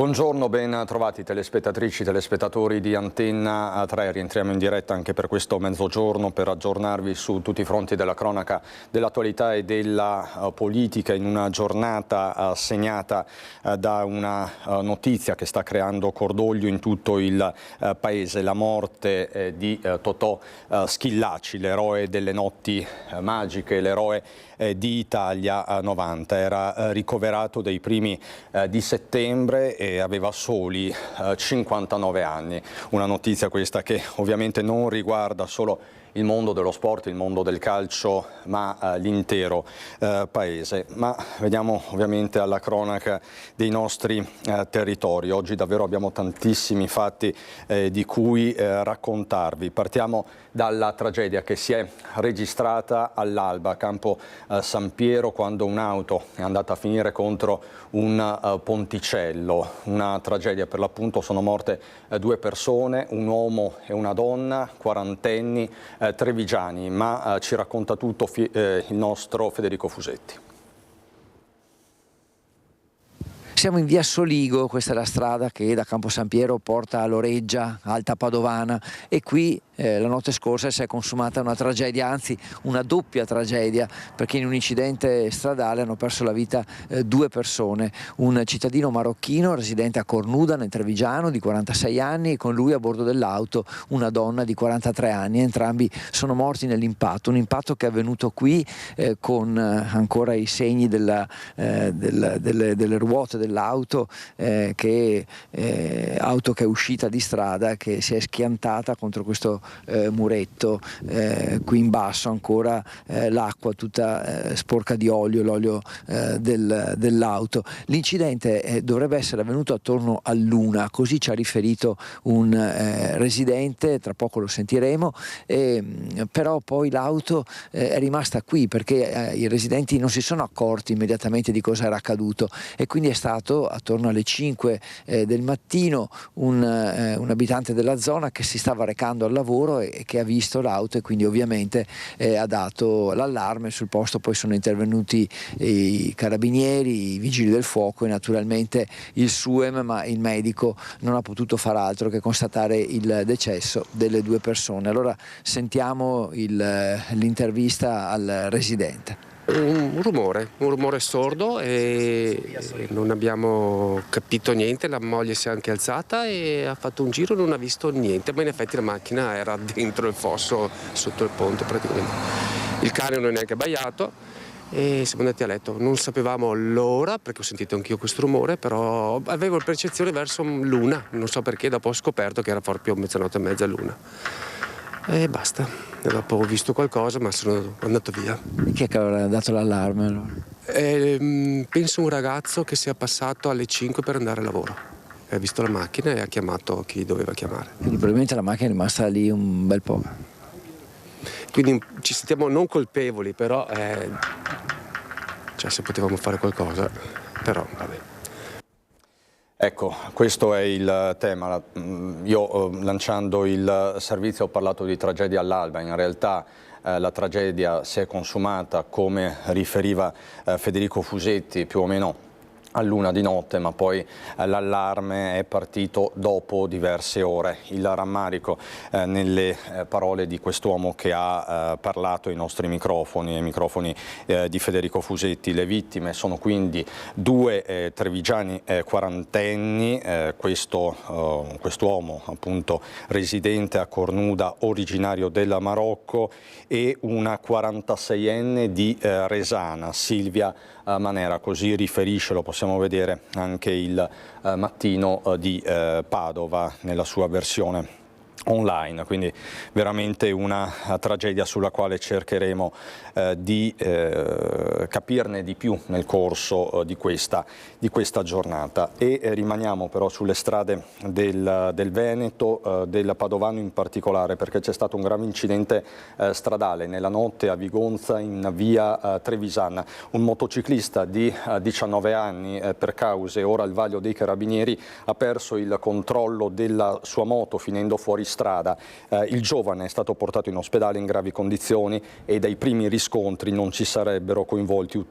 Buongiorno, ben trovati telespettatrici, telespettatori di Antenna 3. Rientriamo in diretta anche per questo mezzogiorno per aggiornarvi su tutti i fronti della cronaca, dell'attualità e della politica in una giornata segnata da una notizia che sta creando cordoglio in tutto il paese, la morte di Totò Schillaci, l'eroe delle notti magiche, l'eroe di Italia 90. Era ricoverato dai primi di settembre e aveva soli 59 anni. Una notizia questa che ovviamente non riguarda solo il mondo dello sport, il mondo del calcio, ma l'intero paese. Ma vediamo ovviamente alla cronaca dei nostri territori. Oggi davvero abbiamo tantissimi fatti di cui raccontarvi. Partiamo dalla tragedia che si è registrata all'alba a Campo San Piero, quando un'auto è andata a finire contro un ponticello. Una tragedia, per l'appunto sono morte due persone, un uomo e una donna, quarantenni, trevigiani, ma ci racconta tutto il nostro Federico Fusetti. Siamo in via Soligo, questa è la strada che da Campo San Piero porta a Loreggia, Alta Padovana, e qui la notte scorsa si è consumata una tragedia, anzi una doppia tragedia, perché in un incidente stradale hanno perso la vita due persone, un cittadino marocchino residente a Cornuda nel Trevigiano di 46 anni e con lui a bordo dell'auto una donna di 43 anni, entrambi sono morti nell'impatto, un impatto che è avvenuto qui con ancora i segni delle ruote dell'auto, auto che è uscita di strada, che si è schiantata contro questo muretto. Qui in basso ancora l'acqua tutta sporca di olio, l'olio dell'auto. L'incidente dovrebbe essere avvenuto attorno all'1, così ci ha riferito un residente, tra poco lo sentiremo, però poi l'auto è rimasta qui perché i residenti non si sono accorti immediatamente di cosa era accaduto, e quindi è stato attorno alle 5 del mattino un abitante della zona che si stava recando al lavoro e che ha visto l'auto, e quindi ovviamente ha dato l'allarme. Sul posto poi sono intervenuti i carabinieri, i vigili del fuoco e naturalmente il SUEM, ma il medico non ha potuto far altro che constatare il decesso delle due persone. Allora sentiamo l'intervista al residente. Un rumore sordo, e non abbiamo capito niente. La moglie si è anche alzata e ha fatto un giro, non ha visto niente, ma in effetti la macchina era dentro il fosso sotto il ponte praticamente. Il cane non è neanche abbaiato e siamo andati a letto. Non sapevamo l'ora, perché ho sentito anch'io questo rumore, però avevo la percezione verso l'una, non so perché, dopo ho scoperto che era proprio mezzanotte e mezza, l'una. E basta, e dopo ho visto qualcosa, ma sono andato via. E chi è che aveva dato l'allarme allora? Penso un ragazzo che sia passato alle 5 per andare a lavoro. Ha visto la macchina e ha chiamato chi doveva chiamare. Quindi probabilmente la macchina è rimasta lì un bel po'. Quindi ci sentiamo non colpevoli, però se potevamo fare qualcosa, però vabbè. Ecco, questo è il tema. Io lanciando il servizio ho parlato di tragedia all'alba. In realtà la tragedia si è consumata, come riferiva Federico Fusetti, più o meno all'1 di notte, ma poi l'allarme è partito dopo diverse ore. Il rammarico nelle parole di quest'uomo che ha parlato ai nostri microfoni, ai microfoni di Federico Fusetti. Le vittime sono quindi due trevigiani quarantenni, quest'uomo appunto residente a Cornuda, originario del Marocco, e una 46enne di Resana, Silvia Manera, così riferisce, lo possiamo vedere anche il Mattino di Padova nella sua versione online, quindi veramente una tragedia sulla quale cercheremo di capirne di più nel corso di questa giornata. E rimaniamo però sulle strade del Veneto, del Padovano in particolare, perché c'è stato un grave incidente stradale nella notte a Vigonza in via Trevisan. Un motociclista di 19 anni, per cause ora al vaglio dei carabinieri, ha perso il controllo della sua moto finendo fuori strada. Il giovane è stato portato in ospedale in gravi condizioni e dai primi riscontri non ci sarebbero coinvolti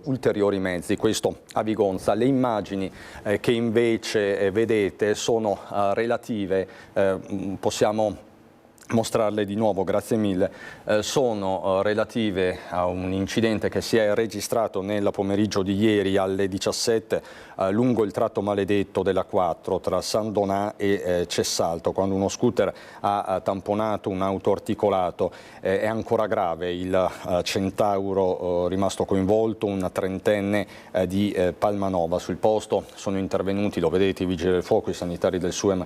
ulteriori mezzi. Questo a Vigonza. Le immagini che invece vedete sono relative, possiamo mostrarle di nuovo, grazie mille, sono relative a un incidente che si è registrato nel pomeriggio di ieri alle 17 lungo il tratto maledetto della 4 tra San Donà e Cessalto, quando uno scooter ha tamponato un auto articolato. È ancora grave il Centauro rimasto coinvolto, un trentenne di Palmanova. Sul posto sono intervenuti, lo vedete, i vigili del fuoco, i sanitari del SUEM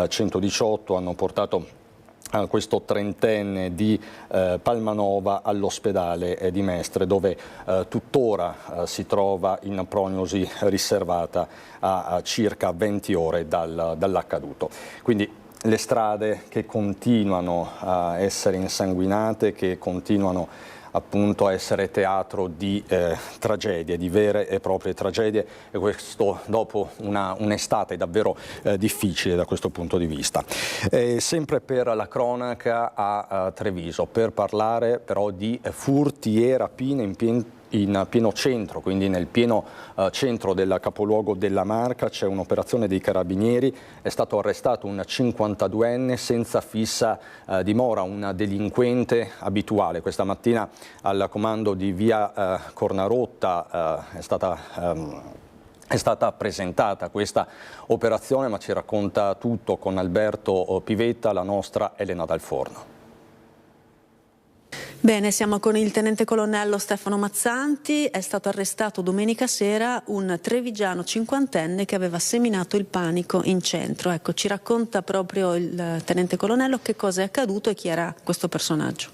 118 hanno portato questo trentenne di Palmanova all'ospedale di Mestre, dove tuttora si trova in prognosi riservata a circa 20 ore dall'accaduto. Quindi le strade che continuano a essere insanguinate, che continuano appunto a essere teatro di tragedie, di vere e proprie tragedie, e questo dopo un'estate davvero difficile da questo punto di vista. Sempre per la cronaca a Treviso, per parlare però di furti e rapine in pieno centro, quindi nel pieno centro del capoluogo della Marca c'è un'operazione dei carabinieri, è stato arrestato un 52enne senza fissa dimora, un delinquente abituale. Questa mattina al comando di via Cornarotta è stata presentata questa operazione, ma ci racconta tutto con Alberto Pivetta la nostra Elena Dal Forno. Bene, siamo con il tenente colonnello Stefano Mazzanti. È stato arrestato domenica sera un trevigiano cinquantenne che aveva seminato il panico in centro. Ecco, ci racconta proprio il tenente colonnello che cosa è accaduto e chi era questo personaggio.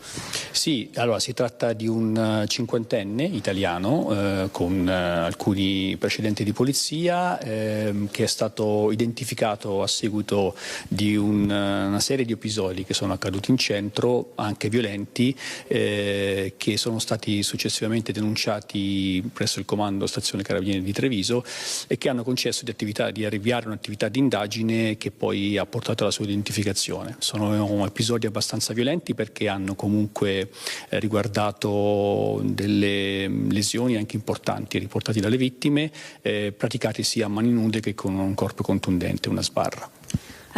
Sì, allora si tratta di un cinquantenne italiano con alcuni precedenti di polizia che è stato identificato a seguito di una serie di episodi che sono accaduti in centro, anche violenti, che sono stati successivamente denunciati presso il comando stazione Carabinieri di Treviso e che hanno concesso di avviare un'attività di indagine che poi ha portato alla sua identificazione. Sono episodi abbastanza violenti perché hanno comunque riguardato delle lesioni anche importanti riportate dalle vittime, praticate sia a mani nude che con un corpo contundente, una sbarra.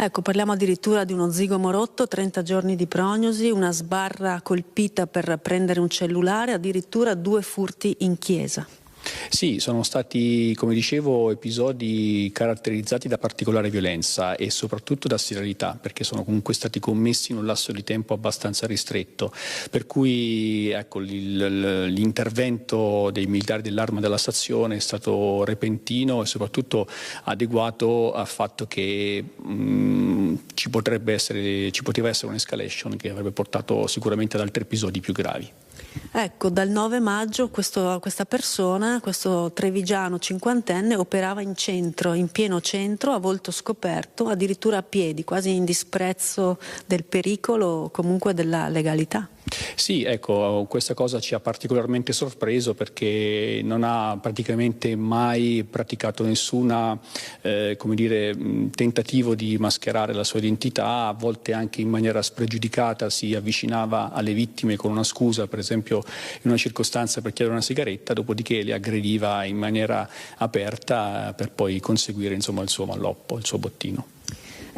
Ecco, parliamo addirittura di uno zigomo rotto, 30 giorni di prognosi, una sbarra colpita per prendere un cellulare, addirittura 2 furti in chiesa. Sì, sono stati, come dicevo, episodi caratterizzati da particolare violenza e soprattutto da serialità, perché sono comunque stati commessi in un lasso di tempo abbastanza ristretto, per cui ecco, l'intervento dei militari dell'Arma della stazione è stato repentino e soprattutto adeguato al fatto che ci poteva essere un'escalation che avrebbe portato sicuramente ad altri episodi più gravi. Ecco, dal 9 maggio questa persona, questo trevigiano cinquantenne, operava in centro, in pieno centro, a volto scoperto, addirittura a piedi, quasi in disprezzo del pericolo o comunque della legalità. Sì, ecco, questa cosa ci ha particolarmente sorpreso perché non ha praticamente mai praticato nessuna tentativo di mascherare la sua identità, a volte anche in maniera spregiudicata si avvicinava alle vittime con una scusa, per esempio in una circostanza per chiedere una sigaretta, dopodiché le aggrediva in maniera aperta per poi conseguire insomma il suo malloppo, il suo bottino.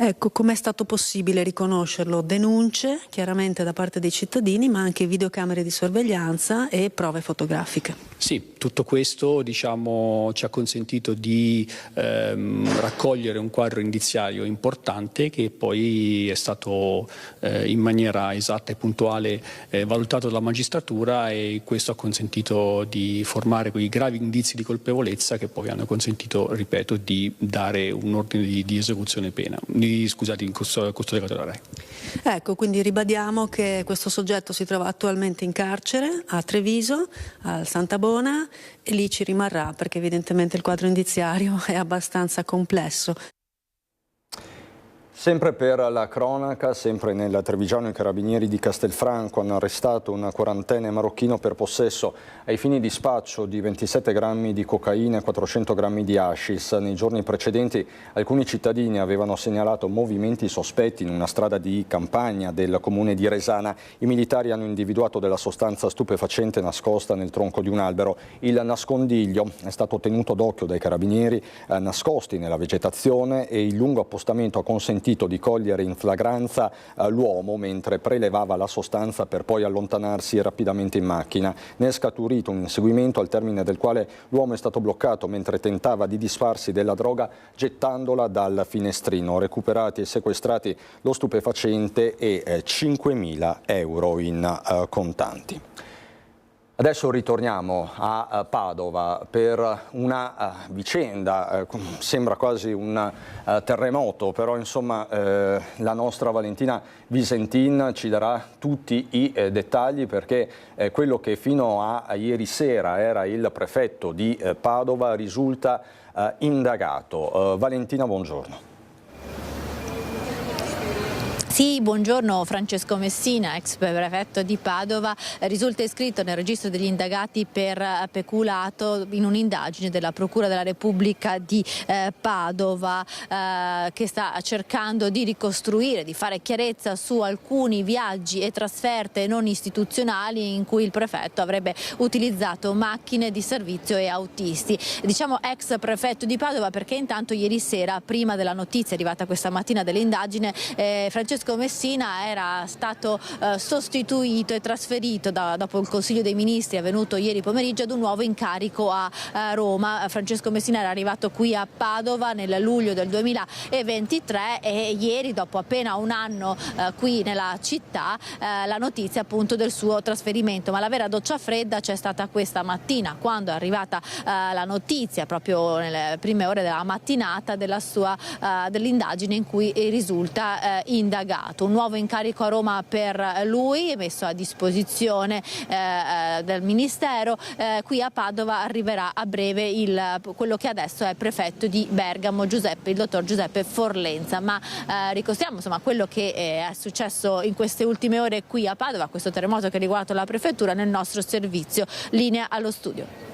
Ecco, com'è stato possibile riconoscerlo? Denunce, chiaramente da parte dei cittadini, ma anche videocamere di sorveglianza e prove fotografiche. Sì, tutto questo ci ha consentito di raccogliere un quadro indiziario importante che poi è stato in maniera esatta e puntuale valutato dalla magistratura, e questo ha consentito di formare quei gravi indizi di colpevolezza che poi hanno consentito, ripeto, di dare un ordine di esecuzione in custodia cautelare. Ecco, quindi ribadiamo che questo soggetto si trova attualmente in carcere a Treviso, al Santa Bona, e lì ci rimarrà perché evidentemente il quadro indiziario è abbastanza complesso. Sempre per la cronaca, sempre nel Trevigiano, i carabinieri di Castelfranco hanno arrestato un 40enne marocchino per possesso ai fini di spaccio di 27 grammi di cocaina e 400 grammi di hashish. Nei giorni precedenti alcuni cittadini avevano segnalato movimenti sospetti in una strada di campagna del comune di Resana. I militari hanno individuato della sostanza stupefacente nascosta nel tronco di un albero. Il nascondiglio è stato tenuto d'occhio dai carabinieri nascosti nella vegetazione e il lungo appostamento ha consentito di cogliere in flagranza l'uomo mentre prelevava la sostanza per poi allontanarsi rapidamente in macchina. Ne è scaturito un inseguimento al termine del quale l'uomo è stato bloccato mentre tentava di disfarsi della droga gettandola dal finestrino. Recuperati e sequestrati lo stupefacente e 5.000 euro in contanti. Adesso ritorniamo a Padova per una vicenda, sembra quasi un terremoto, però insomma la nostra Valentina Visentin ci darà tutti i dettagli, perché quello che fino a ieri sera era il prefetto di Padova risulta indagato. Valentina, buongiorno. Sì, buongiorno. Francesco Messina, ex prefetto di Padova, risulta iscritto nel registro degli indagati per peculato in un'indagine della Procura della Repubblica di Padova che sta cercando di ricostruire, di fare chiarezza su alcuni viaggi e trasferte non istituzionali in cui il prefetto avrebbe utilizzato macchine di servizio e autisti. Diciamo ex prefetto di Padova perché intanto ieri sera, prima della notizia arrivata questa mattina dell'indagine, Francesco Messina era stato sostituito e trasferito dopo il Consiglio dei Ministri avvenuto ieri pomeriggio ad un nuovo incarico a Roma. Francesco Messina era arrivato qui a Padova nel luglio del 2023 e ieri, dopo appena un anno qui nella città, la notizia appunto del suo trasferimento. Ma la vera doccia fredda c'è stata questa mattina, quando è arrivata la notizia proprio nelle prime ore della mattinata dell'indagine in cui risulta indagato. Un nuovo incarico a Roma per lui, messo a disposizione del Ministero. Qui a Padova arriverà a breve quello che adesso è prefetto di Bergamo, il dottor Giuseppe Forlenza. Ma ricostruiamo insomma quello che è successo in queste ultime ore qui a Padova, questo terremoto che ha riguardato la prefettura, nel nostro servizio. Linea allo studio.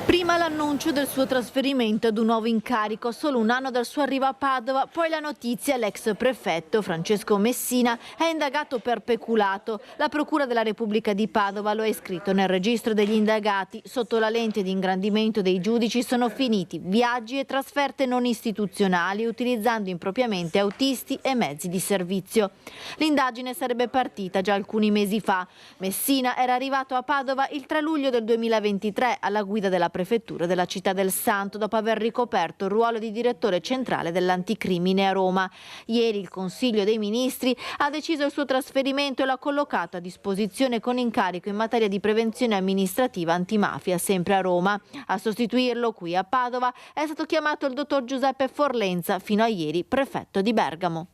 Prima l'annuncio del suo trasferimento ad un nuovo incarico, solo un anno dal suo arrivo a Padova, poi la notizia: l'ex prefetto Francesco Messina è indagato per peculato. La Procura della Repubblica di Padova lo ha iscritto nel registro degli indagati. Sotto la lente di ingrandimento dei giudici sono finiti viaggi e trasferte non istituzionali utilizzando impropriamente autisti e mezzi di servizio. L'indagine sarebbe partita già alcuni mesi fa. Messina era arrivato a Padova il 3 luglio del 2023 alla guida della prefettura della Città del Santo, dopo aver ricoperto il ruolo di direttore centrale dell'anticrimine a Roma. Ieri il Consiglio dei Ministri ha deciso il suo trasferimento e l'ha collocato a disposizione con incarico in materia di prevenzione amministrativa antimafia, sempre a Roma. A sostituirlo qui a Padova è stato chiamato il dottor Giuseppe Forlenza, fino a ieri prefetto di Bergamo.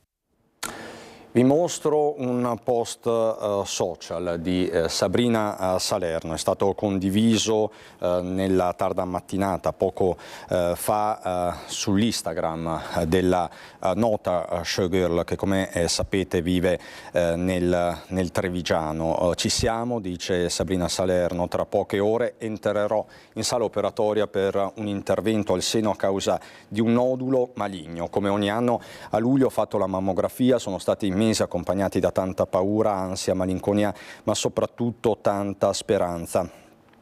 Vi mostro un post social di Sabrina Salerno, è stato condiviso nella tarda mattinata poco fa sull'Instagram della nota showgirl che, come sapete, vive nel Trevigiano. Ci siamo, dice Sabrina Salerno, tra poche ore entrerò in sala operatoria per un intervento al seno a causa di un nodulo maligno. Come ogni anno a luglio ho fatto la mammografia, sono stati mesi accompagnati da tanta paura, ansia, malinconia, ma soprattutto tanta speranza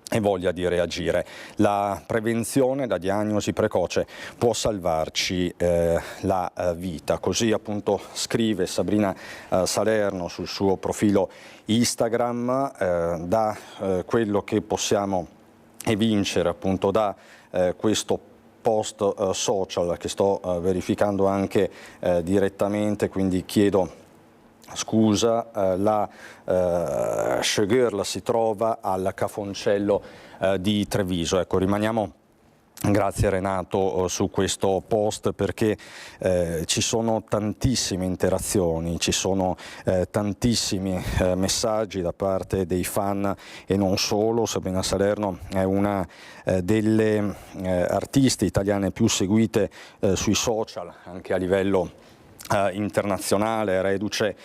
e voglia di reagire. La prevenzione, la diagnosi precoce può salvarci la vita. Così appunto scrive Sabrina Salerno sul suo profilo Instagram. Da quello che possiamo evincere appunto da questo post social che sto verificando anche direttamente, quindi chiedo scusa, la showgirl si trova al Cafoncello di Treviso. Ecco, rimaniamo, grazie Renato, su questo post, perché ci sono tantissime interazioni, ci sono tantissimi messaggi da parte dei fan e non solo. Sabrina Salerno è una delle artiste italiane più seguite sui social, anche a livello internazionale, reduce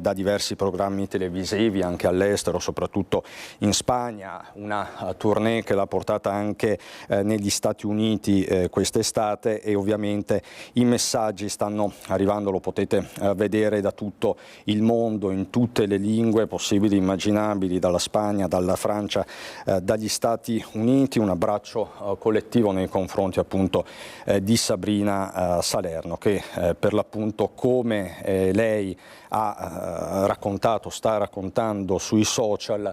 da diversi programmi televisivi anche all'estero, soprattutto in Spagna, una tournée che l'ha portata anche negli Stati Uniti quest'estate, e ovviamente i messaggi stanno arrivando, lo potete vedere, da tutto il mondo, in tutte le lingue possibili e immaginabili, dalla Spagna, dalla Francia, dagli Stati Uniti. Un abbraccio collettivo nei confronti appunto di Sabrina Salerno, che per l'appunto, come lei ha raccontato, sta raccontando sui social,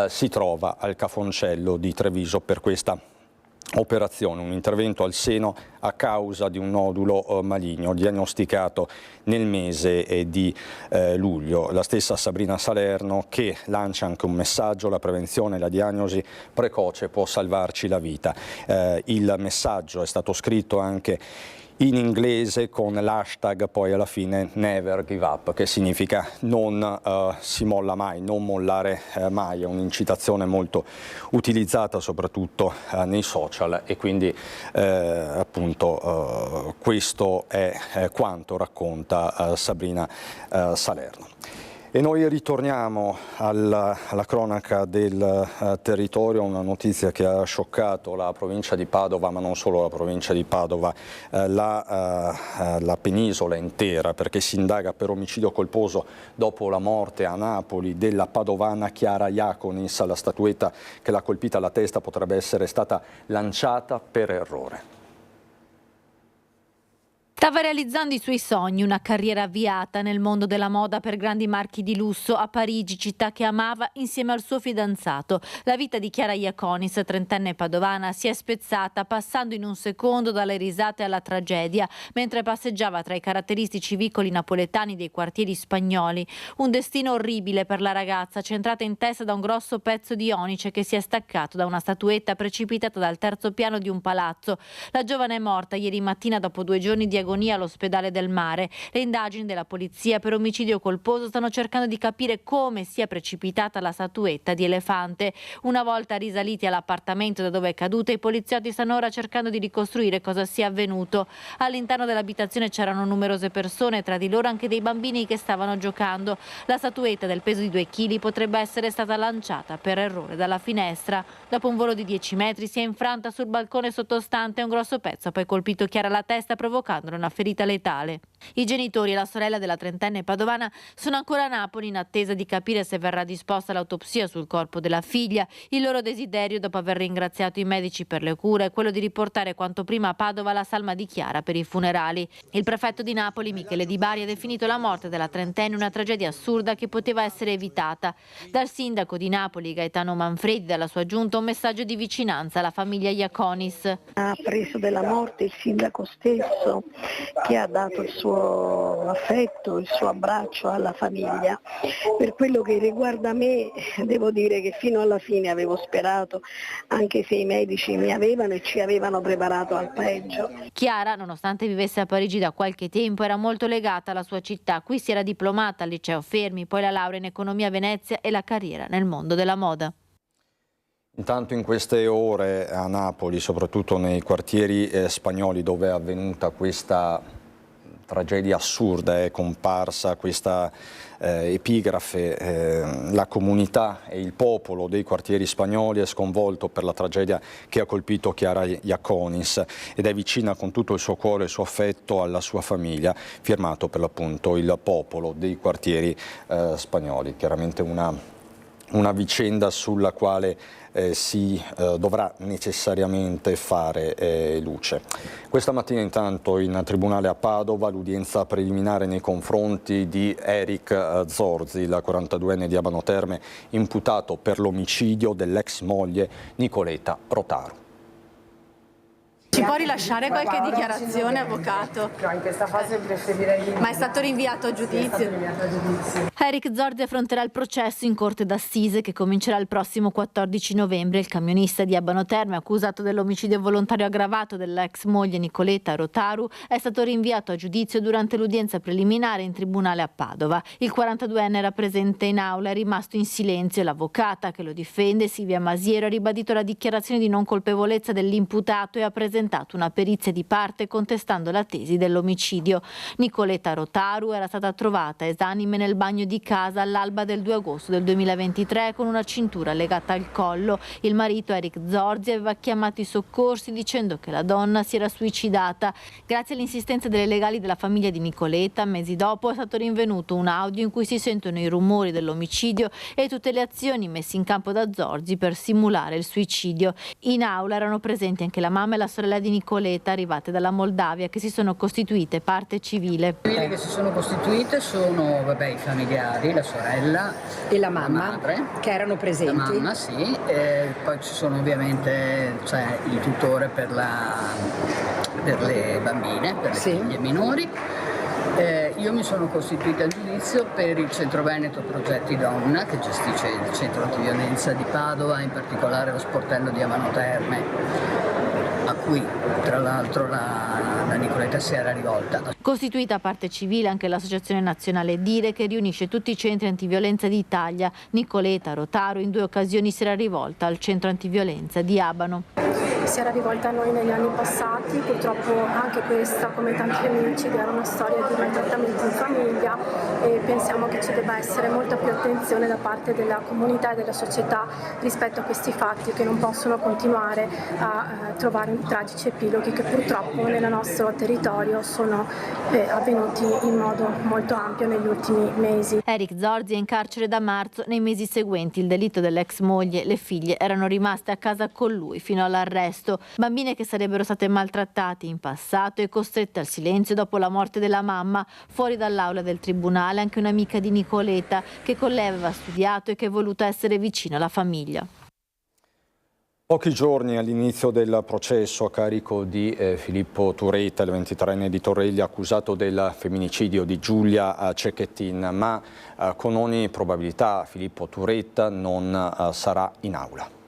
si trova al Cafoncello di Treviso per questa operazione, un intervento al seno a causa di un nodulo maligno diagnosticato nel mese di luglio. La stessa Sabrina Salerno che lancia anche un messaggio: la prevenzione e la diagnosi precoce può salvarci la vita. Il messaggio è stato scritto anche in inglese con l'hashtag poi alla fine Never Give Up, che significa non si molla mai, non mollare mai. È un'incitazione molto utilizzata soprattutto nei social, e quindi appunto questo è quanto racconta Sabrina Salerno. E noi ritorniamo alla cronaca del territorio, una notizia che ha scioccato la provincia di Padova, ma non solo la provincia di Padova, la penisola intera, perché si indaga per omicidio colposo dopo la morte a Napoli della padovana Chiara Iaconis. La statuetta che l'ha colpita alla testa potrebbe essere stata lanciata per errore. Stava realizzando i suoi sogni, una carriera avviata nel mondo della moda per grandi marchi di lusso a Parigi, città che amava, insieme al suo fidanzato. La vita di Chiara Iaconis, trentenne padovana, si è spezzata passando in un secondo dalle risate alla tragedia mentre passeggiava tra i caratteristici vicoli napoletani dei quartieri spagnoli. Un destino orribile per la ragazza, centrata in testa da un grosso pezzo di onice che si è staccato da una statuetta precipitata dal terzo piano di un palazzo. La giovane è morta ieri mattina dopo 2 giorni di agonia all'ospedale del Mare. Le indagini della polizia per omicidio colposo stanno cercando di capire come sia precipitata la statuetta di elefante. Una volta risaliti all'appartamento da dove è caduta, i poliziotti stanno ora cercando di ricostruire cosa sia avvenuto. All'interno dell'abitazione c'erano numerose persone, tra di loro anche dei bambini che stavano giocando. La statuetta del peso di 2 kg potrebbe essere stata lanciata per errore dalla finestra. Dopo un volo di 10 metri si è infranta sul balcone sottostante e un grosso pezzo ha poi colpito Chiara alla testa, provocandole una ferita letale. I genitori e la sorella della trentenne padovana sono ancora a Napoli in attesa di capire se verrà disposta l'autopsia sul corpo della figlia. Il loro desiderio, dopo aver ringraziato i medici per le cure, è quello di riportare quanto prima a Padova la salma di Chiara per i funerali. Il prefetto di Napoli, Michele Di Bari, ha definito la morte della trentenne una tragedia assurda che poteva essere evitata. Dal sindaco di Napoli, Gaetano Manfredi, dalla sua giunta un messaggio di vicinanza alla famiglia Iaconis. Ha appreso della morte il sindaco stesso, che ha dato il suo affetto, il suo abbraccio alla famiglia. Per quello che riguarda me, devo dire che fino alla fine avevo sperato, anche se i medici mi avevano e ci avevano preparato al peggio. Chiara, nonostante vivesse a Parigi da qualche tempo, era molto legata alla sua città. Qui si era diplomata al liceo Fermi, poi la laurea in economia a Venezia e la carriera nel mondo della moda. Intanto in queste ore a Napoli, soprattutto nei quartieri spagnoli dove è avvenuta questa tragedia assurda, è comparsa questa epigrafe, la comunità e il popolo dei quartieri spagnoli è sconvolto per la tragedia che ha colpito Chiara Iaconis ed è vicina con tutto il suo cuore e il suo affetto alla sua famiglia, firmato per l'appunto il popolo dei quartieri spagnoli. Chiaramente una vicenda sulla quale si dovrà necessariamente fare luce. Questa mattina intanto in tribunale a Padova l'udienza preliminare nei confronti di Eric Zorzi, il 42enne di Abano Terme, imputato per l'omicidio dell'ex moglie Nicoletta Rotaro. Ci può rilasciare qualche dichiarazione, avvocato? No, in questa fase preferirei... Ma è stato rinviato a giudizio? Eric Zorzi affronterà il processo in corte d'assise che comincerà il prossimo 14 novembre. Il camionista di Abano Terme, accusato dell'omicidio volontario aggravato dell'ex moglie Nicoletta Rotaru, è stato rinviato a giudizio durante l'udienza preliminare in tribunale a Padova. Il 42enne era presente in aula, è rimasto in silenzio e l'avvocata che lo difende, Silvia Masiero, ha ribadito la dichiarazione di non colpevolezza dell'imputato e ha presentato una perizia di parte contestando la tesi dell'omicidio. Nicoletta Rotaru era stata trovata esanime nel bagno di casa all'alba del 2 agosto del 2023 con una cintura legata al collo. Il marito Eric Zorzi aveva chiamato i soccorsi dicendo che la donna si era suicidata. Grazie all'insistenza delle legali della famiglia di Nicoletta, mesi dopo è stato rinvenuto un audio in cui si sentono i rumori dell'omicidio e tutte le azioni messe in campo da Zorzi per simulare il suicidio. In aula erano presenti anche la mamma e la sorella di Nicoletta arrivate dalla Moldavia, che si sono costituite parte civile. Quelle che si sono costituite sono i familiari, la sorella e la mamma, la madre, che erano presenti. La mamma, sì, poi ci sono ovviamente il tutore per le bambine, per le figlie minori. Io mi sono costituita a giudizio per il Centro Veneto Progetti Donna, che gestisce il centro antiviolenza di Padova, in particolare lo sportello di Abano Terme, a cui tra l'altro la Nicoletta si era rivolta. Costituita a parte civile anche l'Associazione Nazionale Dire, che riunisce tutti i centri antiviolenza d'Italia. Nicoletta Rotaru in 2 occasioni si era rivolta al centro antiviolenza di Abano. Si era rivolta a noi negli anni passati, purtroppo anche questa, come tanti femminicidi, era una storia di maltrattamenti in famiglia e pensiamo che ci debba essere molta più attenzione da parte della comunità e della società rispetto a questi fatti che non possono continuare a trovare tragici epiloghi che purtroppo nel nostro territorio sono avvenuti in modo molto ampio negli ultimi mesi. Eric Zorzi è in carcere da marzo. Nei mesi seguenti il delitto dell'ex moglie, le figlie erano rimaste a casa con lui fino all'arresto. Bambine che sarebbero state maltrattate in passato e costrette al silenzio dopo la morte della mamma. Fuori dall'aula del tribunale anche un'amica di Nicoletta che con lei aveva studiato e che è voluta essere vicino alla famiglia. Pochi giorni all'inizio del processo a carico di Filippo Turetta, il 23enne di Torreglia, accusato del femminicidio di Giulia Cecchettin, ma con ogni probabilità Filippo Turetta non sarà in aula.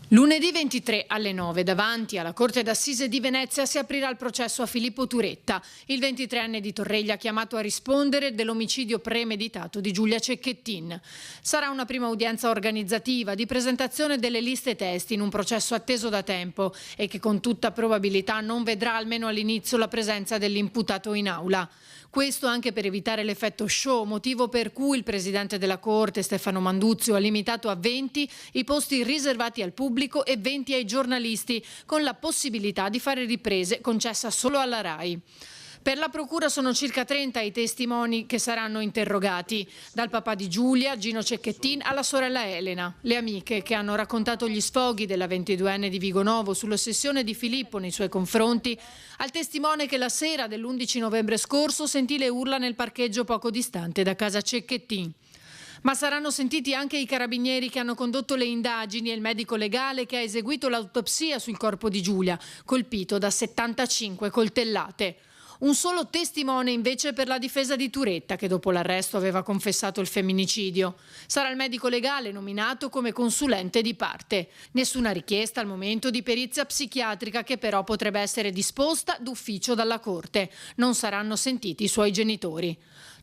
Lunedì 23 alle 9 davanti alla Corte d'Assise di Venezia si aprirà il processo a Filippo Turetta, il 23enne di Torreglia chiamato a rispondere dell'omicidio premeditato di Giulia Cecchettin. Sarà una prima udienza organizzativa di presentazione delle liste testi in un processo atteso da tempo e che con tutta probabilità non vedrà almeno all'inizio la presenza dell'imputato in aula. Questo anche per evitare l'effetto show, motivo per cui il presidente della Corte, Stefano Manduzio, ha limitato a 20 i posti riservati al pubblico e 20 ai giornalisti, con la possibilità di fare riprese concessa solo alla RAI. Per la procura sono circa 30 i testimoni che saranno interrogati, dal papà di Giulia, Gino Cecchettin, alla sorella Elena, le amiche che hanno raccontato gli sfoghi della 22enne di Vigonovo sull'ossessione di Filippo nei suoi confronti, al testimone che la sera dell'11 novembre scorso sentì le urla nel parcheggio poco distante da casa Cecchettin. Ma saranno sentiti anche i carabinieri che hanno condotto le indagini e il medico legale che ha eseguito l'autopsia sul corpo di Giulia, colpito da 75 coltellate. Un solo testimone invece per la difesa di Turetta, che dopo l'arresto aveva confessato il femminicidio. Sarà il medico legale nominato come consulente di parte. Nessuna richiesta al momento di perizia psichiatrica, che però potrebbe essere disposta d'ufficio dalla Corte. Non saranno sentiti i suoi genitori.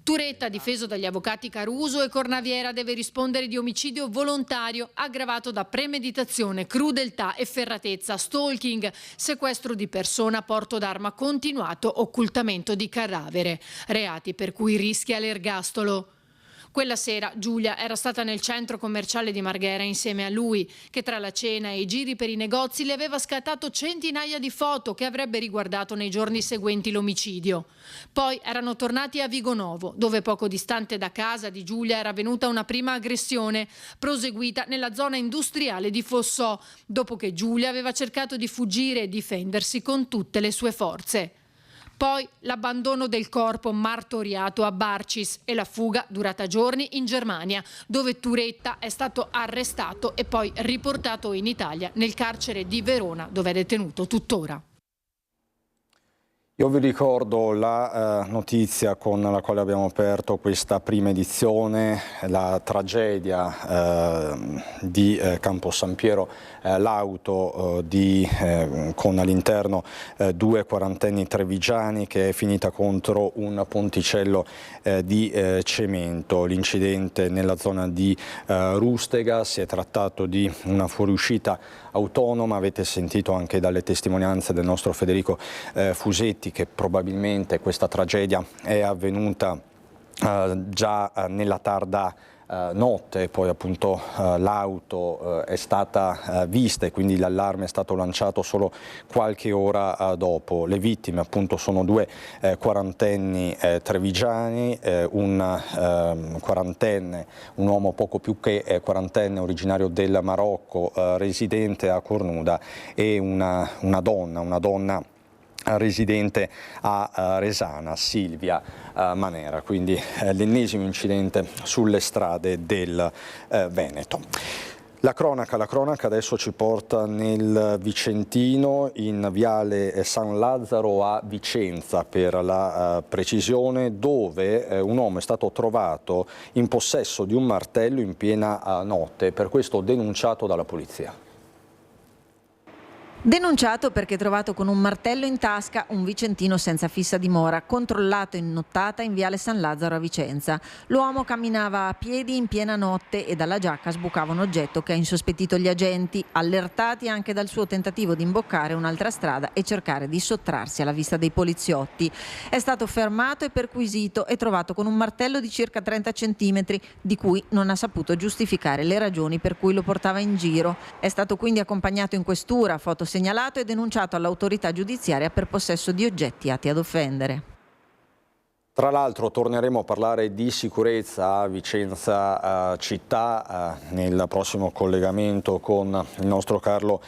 Turetta, difeso dagli avvocati Caruso e Cornaviera, deve rispondere di omicidio volontario aggravato da premeditazione, crudeltà, efferatezza, stalking, sequestro di persona, porto d'arma continuato, occultamento di cadavere, reati per cui rischia l'ergastolo. Quella sera Giulia era stata nel centro commerciale di Marghera insieme a lui, che tra la cena e i giri per i negozi le aveva scattato centinaia di foto che avrebbe riguardato nei giorni seguenti l'omicidio. Poi erano tornati a Vigonovo, dove poco distante da casa di Giulia era avvenuta una prima aggressione, proseguita nella zona industriale di Fossò, dopo che Giulia aveva cercato di fuggire e difendersi con tutte le sue forze. Poi l'abbandono del corpo martoriato a Barcis e la fuga durata giorni in Germania, dove Turetta è stato arrestato e poi riportato in Italia nel carcere di Verona, dove è detenuto tuttora. Io vi ricordo la notizia con la quale abbiamo aperto questa prima edizione, la tragedia di Campo San Piero, l'auto con all'interno 2 quarantenni trevigiani che è finita contro un ponticello di cemento. L'incidente nella zona di Rustega, si è trattato di una fuoriuscita autonoma, avete sentito anche dalle testimonianze del nostro Federico Fusetti che probabilmente questa tragedia è avvenuta già nella tarda notte, poi appunto l'auto è stata vista e quindi l'allarme è stato lanciato solo qualche ora dopo. Le vittime appunto sono 2 quarantenni trevigiani, un quarantenne, un uomo poco più che quarantenne originario del Marocco, residente a Cornuda, e una donna residente a Resana, Silvia Manera, quindi l'ennesimo incidente sulle strade del Veneto. La cronaca adesso ci porta nel Vicentino, in viale San Lazzaro a Vicenza per la precisione, dove un uomo è stato trovato in possesso di un martello in piena notte, per questo denunciato dalla polizia. Denunciato perché trovato con un martello in tasca un vicentino senza fissa dimora, controllato in nottata in viale San Lazzaro a Vicenza. L'uomo camminava a piedi in piena notte e dalla giacca sbucava un oggetto che ha insospettito gli agenti, allertati anche dal suo tentativo di imboccare un'altra strada e cercare di sottrarsi alla vista dei poliziotti. È stato fermato e perquisito e trovato con un martello di circa 30 centimetri, di cui non ha saputo giustificare le ragioni per cui lo portava in giro. È stato quindi accompagnato in questura, segnalato e denunciato all'autorità giudiziaria per possesso di oggetti atti ad offendere. Tra l'altro torneremo a parlare di sicurezza a Vicenza città nel prossimo collegamento con il nostro Carlo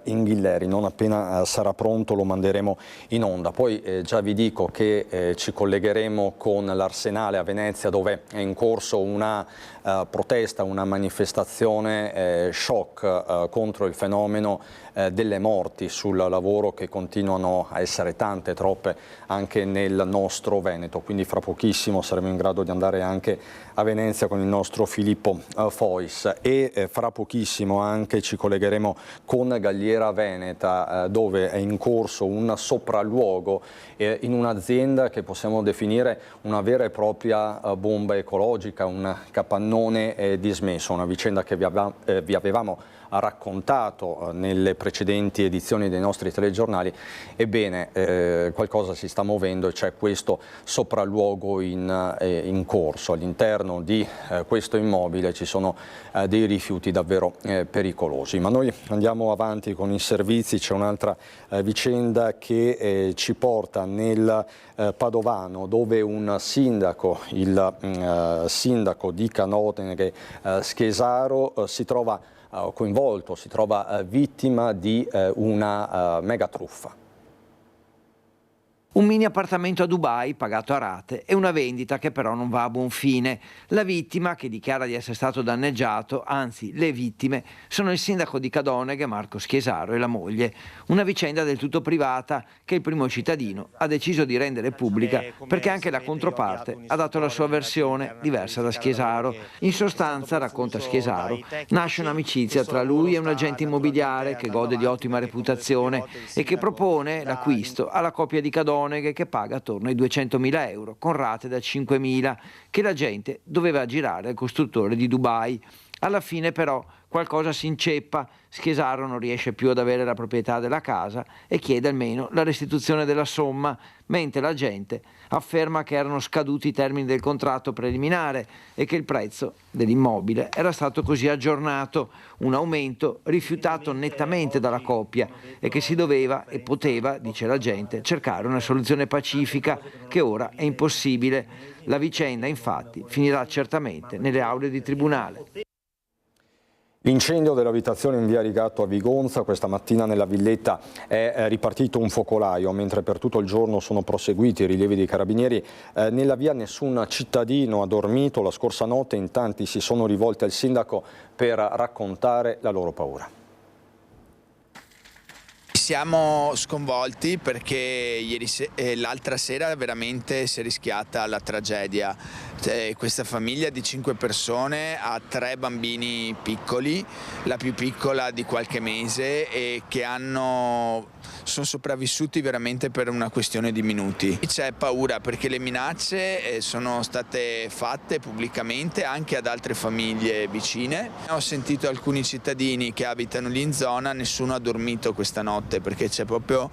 Inghilleri. Non appena sarà pronto lo manderemo in onda. Poi già vi dico che ci collegheremo con l'Arsenale a Venezia, dove è in corso una protesta, una manifestazione shock contro il fenomeno delle morti sul lavoro, che continuano a essere tante, troppe anche nel nostro Veneto. Quindi fra pochissimo saremo in grado di andare anche a Venezia con il nostro Filippo Fois, e fra pochissimo anche ci collegheremo con Galliera Veneta, dove è in corso un sopralluogo in un'azienda che possiamo definire una vera e propria bomba ecologica, un capannone dismesso, una vicenda che vi avevamo raccontato nelle precedenti edizioni dei nostri telegiornali. Ebbene, qualcosa si sta muovendo e c'è questo sopralluogo in corso. All'interno di questo immobile ci sono dei rifiuti davvero pericolosi. Ma noi andiamo avanti con i servizi. C'è un'altra vicenda che ci porta nel Padovano, dove un sindaco, il sindaco di Canotene Schesaro, si trova coinvolto, si trova vittima di una mega truffa. Un mini appartamento a Dubai pagato a rate e una vendita che però non va a buon fine. La vittima, che dichiara di essere stato danneggiato, anzi le vittime, sono il sindaco di Cadoneghe Marco Schesaro e la moglie. Una vicenda del tutto privata che il primo cittadino ha deciso di rendere pubblica perché anche la controparte ha dato la sua versione diversa da Schesaro. In sostanza, racconta Schesaro, nasce un'amicizia tra lui e un agente immobiliare che gode di ottima reputazione e che propone l'acquisto alla coppia di Cadoneghe, che paga attorno ai 200.000 euro con rate da 5.000 che la gente doveva girare al costruttore di Dubai. Alla fine però qualcosa si inceppa, Schesaro non riesce più ad avere la proprietà della casa e chiede almeno la restituzione della somma, mentre la gente afferma che erano scaduti i termini del contratto preliminare e che il prezzo dell'immobile era stato così aggiornato, un aumento rifiutato nettamente dalla coppia e che si doveva e poteva, dice la gente, cercare una soluzione pacifica che ora è impossibile. La vicenda infatti finirà certamente nelle aule di tribunale. L'incendio dell'abitazione in via Rigatto a Vigonza, questa mattina nella villetta è ripartito un focolaio, mentre per tutto il giorno sono proseguiti i rilievi dei carabinieri. Nella via nessun cittadino ha dormito. La scorsa notte in tanti si sono rivolti al sindaco per raccontare la loro paura. Siamo sconvolti perché l'altra sera veramente si è rischiata la tragedia. Questa famiglia di 5 persone ha 3 bambini piccoli, la più piccola di qualche mese, e che sono sopravvissuti veramente per una questione di minuti. C'è paura perché le minacce sono state fatte pubblicamente anche ad altre famiglie vicine. Ho sentito alcuni cittadini che abitano lì in zona, nessuno ha dormito questa notte perché c'è proprio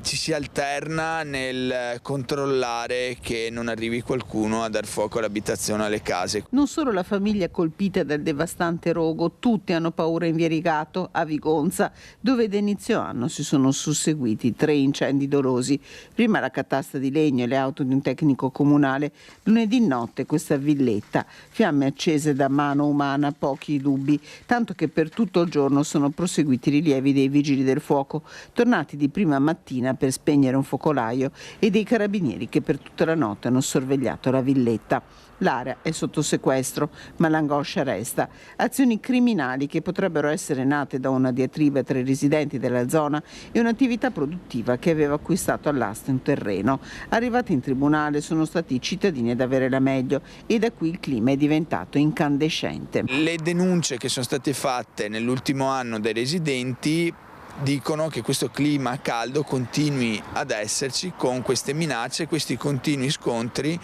ci si alterna nel controllare che non arrivi qualcuno a dar fuoco all'abitazione, alle case. Non solo la famiglia colpita dal devastante rogo, tutti hanno paura in via Rigato, a Vigonza, dove da inizio anno si sono susseguiti 3 incendi dolosi. Prima la catasta di legno e le auto di un tecnico comunale, lunedì notte questa villetta, fiamme accese da mano umana, pochi dubbi, tanto che per tutto il giorno sono proseguiti i rilievi dei vigili del fuoco, tornati di prima mattina per spegnere un focolaio, e dei carabinieri che per tutta la notte hanno sorvegliato la villetta. L'area è sotto sequestro, ma l'angoscia resta. Azioni criminali che potrebbero essere nate da una diatriba tra i residenti della zona e un'attività produttiva che aveva acquistato all'asta un terreno. Arrivati in tribunale sono stati i cittadini ad avere la meglio, e da qui il clima è diventato incandescente. Le denunce che sono state fatte nell'ultimo anno dai residenti dicono che questo clima caldo continui ad esserci, con queste minacce, questi continui scontri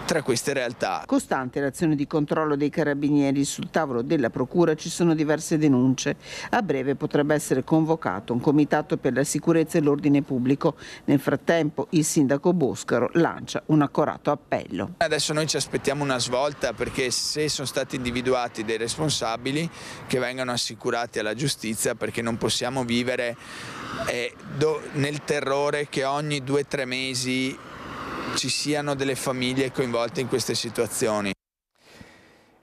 tra queste realtà. Costante l'azione di controllo dei carabinieri. Sul tavolo della procura ci sono diverse denunce. A breve potrebbe essere convocato un comitato per la sicurezza e l'ordine pubblico. Nel frattempo il sindaco Boscaro lancia un accorato appello. Adesso noi ci aspettiamo una svolta, perché se sono stati individuati dei responsabili, che vengano assicurati alla giustizia, perché non possiamo vivere nel terrore che ogni 2-3 mesi ci siano delle famiglie coinvolte in queste situazioni.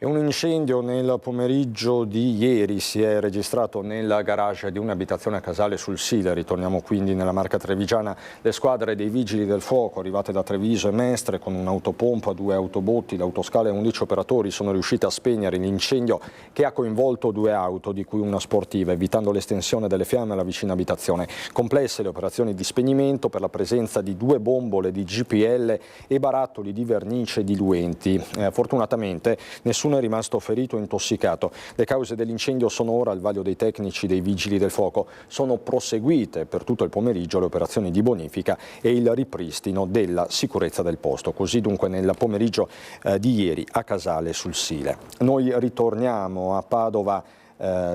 E un incendio nel pomeriggio di ieri si è registrato nel garage di un'abitazione a Casale sul Sile. Ritorniamo quindi nella Marca trevigiana. Le squadre dei vigili del fuoco arrivate da Treviso e Mestre con un'autopompa, 2 autobotti, l'autoscala e 11 operatori sono riusciti a spegnere l'incendio che ha coinvolto 2 auto, di cui una sportiva, evitando l'estensione delle fiamme alla vicina abitazione. Complesse le operazioni di spegnimento per la presenza di 2 bombole di GPL e barattoli di vernice diluenti. Fortunatamente nessuno è rimasto ferito o intossicato. Le cause dell'incendio sono ora al vaglio dei tecnici dei vigili del fuoco. Sono proseguite per tutto il pomeriggio le operazioni di bonifica e il ripristino della sicurezza del posto. Così dunque nel pomeriggio di ieri a Casale sul Sile. Noi ritorniamo a Padova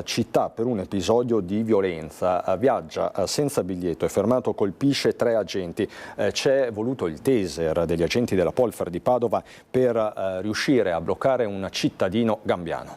città per un episodio di violenza. Viaggia senza biglietto, è fermato, colpisce 3 agenti. C'è voluto il taser degli agenti della Polfer di Padova per riuscire a bloccare un cittadino gambiano.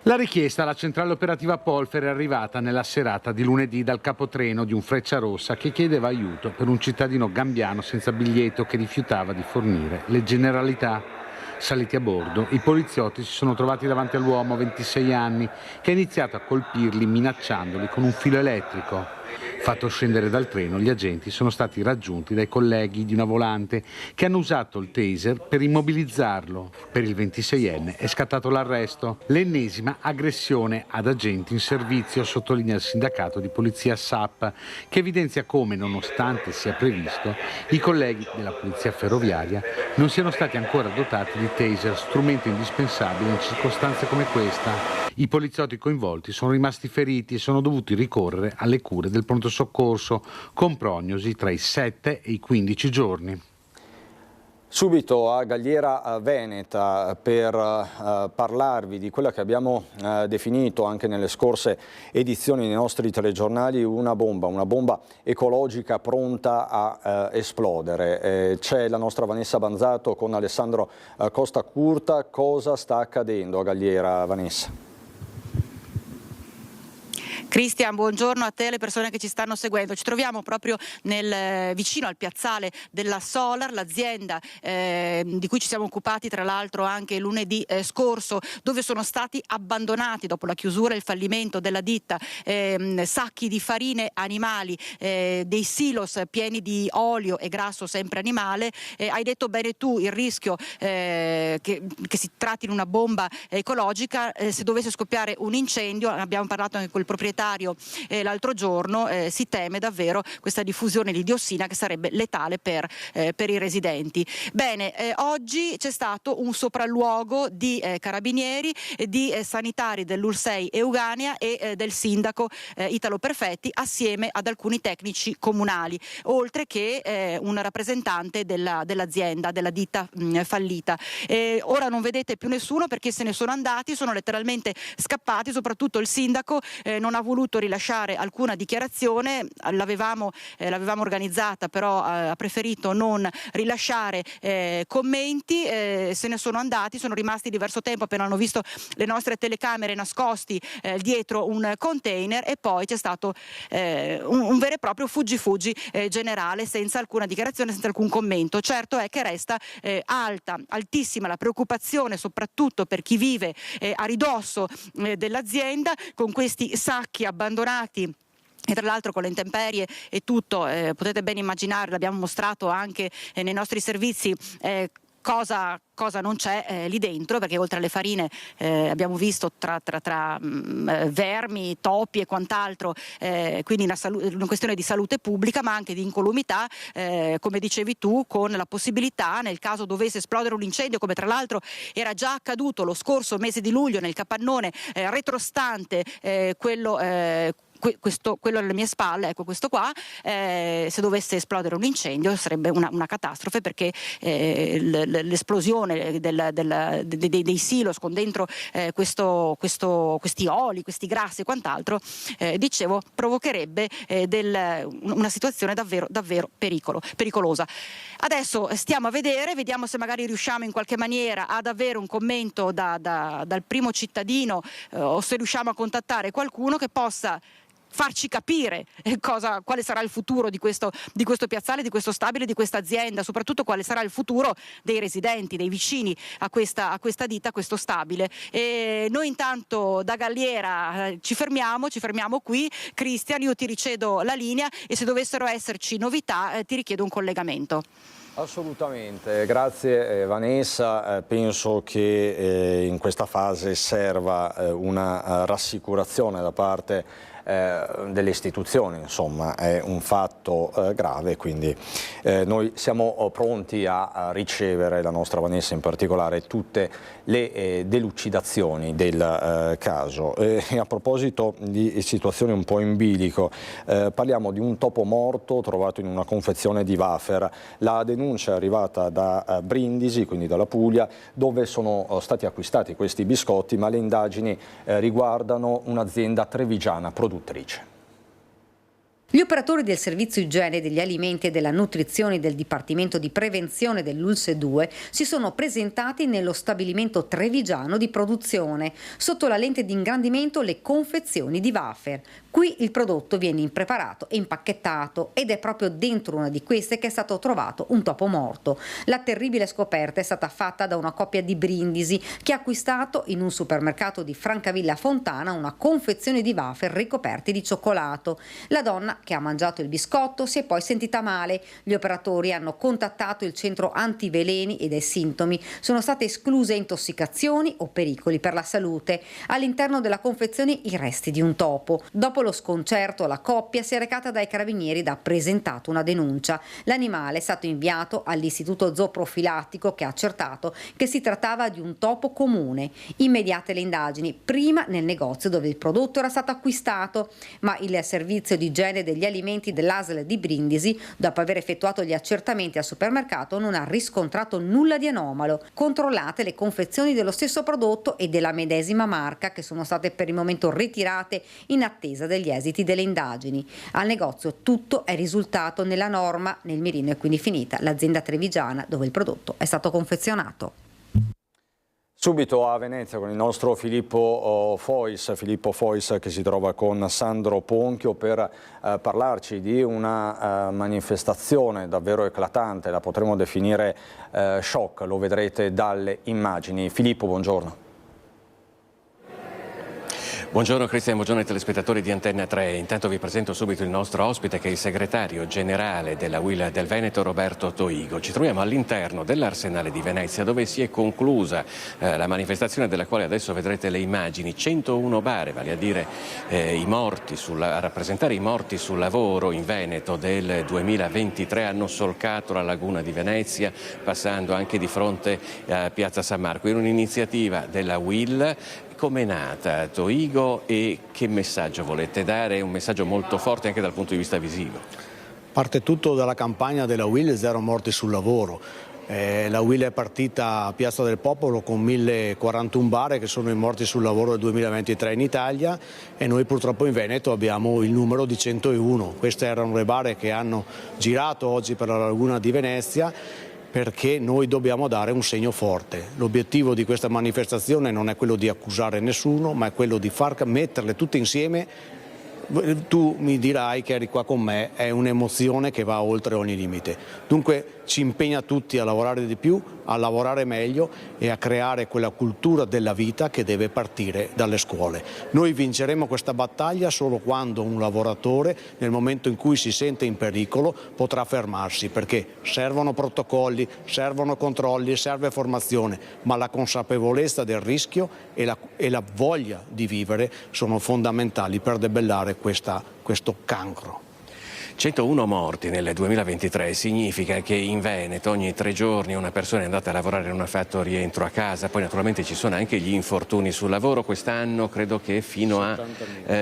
La richiesta alla centrale operativa Polfer è arrivata nella serata di lunedì dal capotreno di un Frecciarossa che chiedeva aiuto per un cittadino gambiano senza biglietto che rifiutava di fornire le generalità. Saliti a bordo, i poliziotti si sono trovati davanti all'uomo, 26 anni, che ha iniziato a colpirli minacciandoli con un filo elettrico. Fatto scendere dal treno, gli agenti sono stati raggiunti dai colleghi di una volante che hanno usato il taser per immobilizzarlo. Per il 26enne è scattato l'arresto. L'ennesima aggressione ad agenti in servizio, sottolinea il sindacato di polizia SAP, che evidenzia come, nonostante sia previsto, i colleghi della polizia ferroviaria non siano stati ancora dotati di taser, strumento indispensabile in circostanze come questa. I poliziotti coinvolti sono rimasti feriti e sono dovuti ricorrere alle cure del pronto soccorso, con prognosi tra i 7 e i 15 giorni. Subito a Galliera Veneta per parlarvi di quella che abbiamo definito anche nelle scorse edizioni dei nostri telegiornali una bomba ecologica pronta a esplodere. C'è la nostra Vanessa Banzato con Alessandro Costa Curta. Cosa sta accadendo a Galliera, Vanessa? Cristian, buongiorno a te e alle persone che ci stanno seguendo. Ci troviamo proprio vicino al piazzale della Solar, l'azienda di cui ci siamo occupati tra l'altro anche lunedì scorso, dove sono stati abbandonati dopo la chiusura e il fallimento della ditta sacchi di farine animali, dei silos pieni di olio e grasso sempre animale. Hai detto bene tu, il rischio che si tratti di una bomba ecologica se dovesse scoppiare un incendio. Abbiamo parlato anche col proprietario sanitario l'altro giorno, si teme davvero questa diffusione di diossina che sarebbe letale per i residenti. Bene, oggi c'è stato un sopralluogo di carabinieri, di sanitari dell'ULSEI Euganea e del sindaco Italo Perfetti assieme ad alcuni tecnici comunali, oltre che un rappresentante dell'azienda, della ditta fallita. Ora non vedete più nessuno perché se ne sono andati, sono letteralmente scappati, soprattutto il sindaco non ha voluto rilasciare alcuna dichiarazione, l'avevamo organizzata, però ha preferito non rilasciare commenti, se ne sono andati, sono rimasti diverso tempo appena hanno visto le nostre telecamere nascosti dietro un container, e poi c'è stato un vero e proprio fuggi generale, senza alcuna dichiarazione, senza alcun commento. Certo è che resta altissima la preoccupazione, soprattutto per chi vive a ridosso dell'azienda, con questi sacchi abbandonati. E tra l'altro con le intemperie e tutto, potete ben immaginare, l'abbiamo mostrato anche nei nostri servizi, cosa non c'è lì dentro, perché oltre alle farine abbiamo visto tra vermi, topi e quant'altro, quindi una questione di salute pubblica ma anche di incolumità, come dicevi tu, con la possibilità, nel caso dovesse esplodere un incendio, come tra l'altro era già accaduto lo scorso mese di luglio nel capannone retrostante, quello alle mie spalle, ecco questo qua, se dovesse esplodere un incendio sarebbe una catastrofe, perché l'esplosione dei silos con dentro questi oli, questi grassi e quant'altro, dicevo, provocherebbe una situazione davvero pericolosa. Adesso stiamo a vediamo se magari riusciamo in qualche maniera ad avere un commento dal primo cittadino, o se riusciamo a contattare qualcuno che possa farci capire quale sarà il futuro di questo piazzale, di questo stabile, di questa azienda, soprattutto quale sarà il futuro dei residenti, dei vicini a questa ditta, a questo stabile. E noi intanto da Galliera ci fermiamo qui. Cristian, io ti ricedo la linea e se dovessero esserci novità ti richiedo un collegamento. Assolutamente, grazie Vanessa. Penso che in questa fase serva una rassicurazione da parte delle istituzioni, insomma è un fatto grave, quindi noi siamo pronti a ricevere, la nostra Vanessa in particolare, tutte le delucidazioni del caso. E a proposito di situazioni un po' in bilico, parliamo di un topo morto trovato in una confezione di wafer. La denuncia è arrivata da Brindisi, quindi dalla Puglia, dove sono stati acquistati questi biscotti, ma le indagini riguardano un'azienda trevigiana produttrice. Gli operatori del servizio igiene degli alimenti e della nutrizione del Dipartimento di Prevenzione dell'Ulse 2 si sono presentati nello stabilimento trevigiano di produzione. Sotto la lente di ingrandimento le confezioni di wafer. Qui il prodotto viene impreparato e impacchettato ed è proprio dentro una di queste che è stato trovato un topo morto. La terribile scoperta è stata fatta da una coppia di Brindisi che ha acquistato in un supermercato di Francavilla Fontana una confezione di wafer ricoperti di cioccolato. La donna che ha mangiato il biscotto si è poi sentita male. Gli operatori hanno contattato il centro antiveleni e dai sintomi sono state escluse intossicazioni o pericoli per la salute. All'interno della confezione i resti di un topo. Dopo lo sconcerto la coppia si è recata dai carabinieri ed ha presentato una denuncia. L'animale è stato inviato all'istituto zooprofilattico che ha accertato che si trattava di un topo comune. Immediate le indagini, prima nel negozio dove il prodotto era stato acquistato, ma il servizio di igiene degli alimenti dell'ASL di Brindisi, dopo aver effettuato gli accertamenti al supermercato, non ha riscontrato nulla di anomalo. Controllate le confezioni dello stesso prodotto e della medesima marca, che sono state per il momento ritirate in attesa degli esiti delle indagini. Al negozio tutto è risultato nella norma, nel mirino è quindi finita l'azienda trevigiana dove il prodotto è stato confezionato. Subito a Venezia con il nostro Filippo Fois che si trova con Sandro Ponchio per parlarci di una manifestazione davvero eclatante, la potremmo definire shock, lo vedrete dalle immagini. Filippo, buongiorno. Buongiorno Cristian, buongiorno ai telespettatori di Antenna 3. Intanto vi presento subito il nostro ospite che è il segretario generale della UIL del Veneto, Roberto Toigo. Ci troviamo all'interno dell'Arsenale di Venezia dove si è conclusa la manifestazione della quale adesso vedrete le immagini. 101 bare, vale a dire a rappresentare i morti sul lavoro in Veneto del 2023 hanno solcato la laguna di Venezia passando anche di fronte a Piazza San Marco in un'iniziativa della UIL. Com'è nata Toigo e che messaggio volete dare? È un messaggio molto forte anche dal punto di vista visivo. Parte tutto dalla campagna della UIL Zero morti sul lavoro. La UIL è partita a Piazza del Popolo con 1041 bare che sono i morti sul lavoro del 2023 in Italia e noi purtroppo in Veneto abbiamo il numero di 101. Queste erano le bare che hanno girato oggi per la laguna di Venezia, perché noi dobbiamo dare un segno forte. L'obiettivo di questa manifestazione non è quello di accusare nessuno, ma è quello di far metterle tutte insieme. Tu mi dirai che eri qua con me, è un'emozione che va oltre ogni limite. Dunque ci impegna tutti a lavorare di più, a lavorare meglio e a creare quella cultura della vita che deve partire dalle scuole. Noi vinceremo questa battaglia solo quando un lavoratore, nel momento in cui si sente in pericolo, potrà fermarsi, perché servono protocolli, servono controlli, serve formazione, ma la consapevolezza del rischio e la voglia di vivere sono fondamentali per debellare questo cancro. 101 morti nel 2023 significa che in Veneto ogni 3 giorni una persona è andata a lavorare e non ha fatto rientro a casa. Poi naturalmente ci sono anche gli infortuni sul lavoro. Quest'anno credo che fino a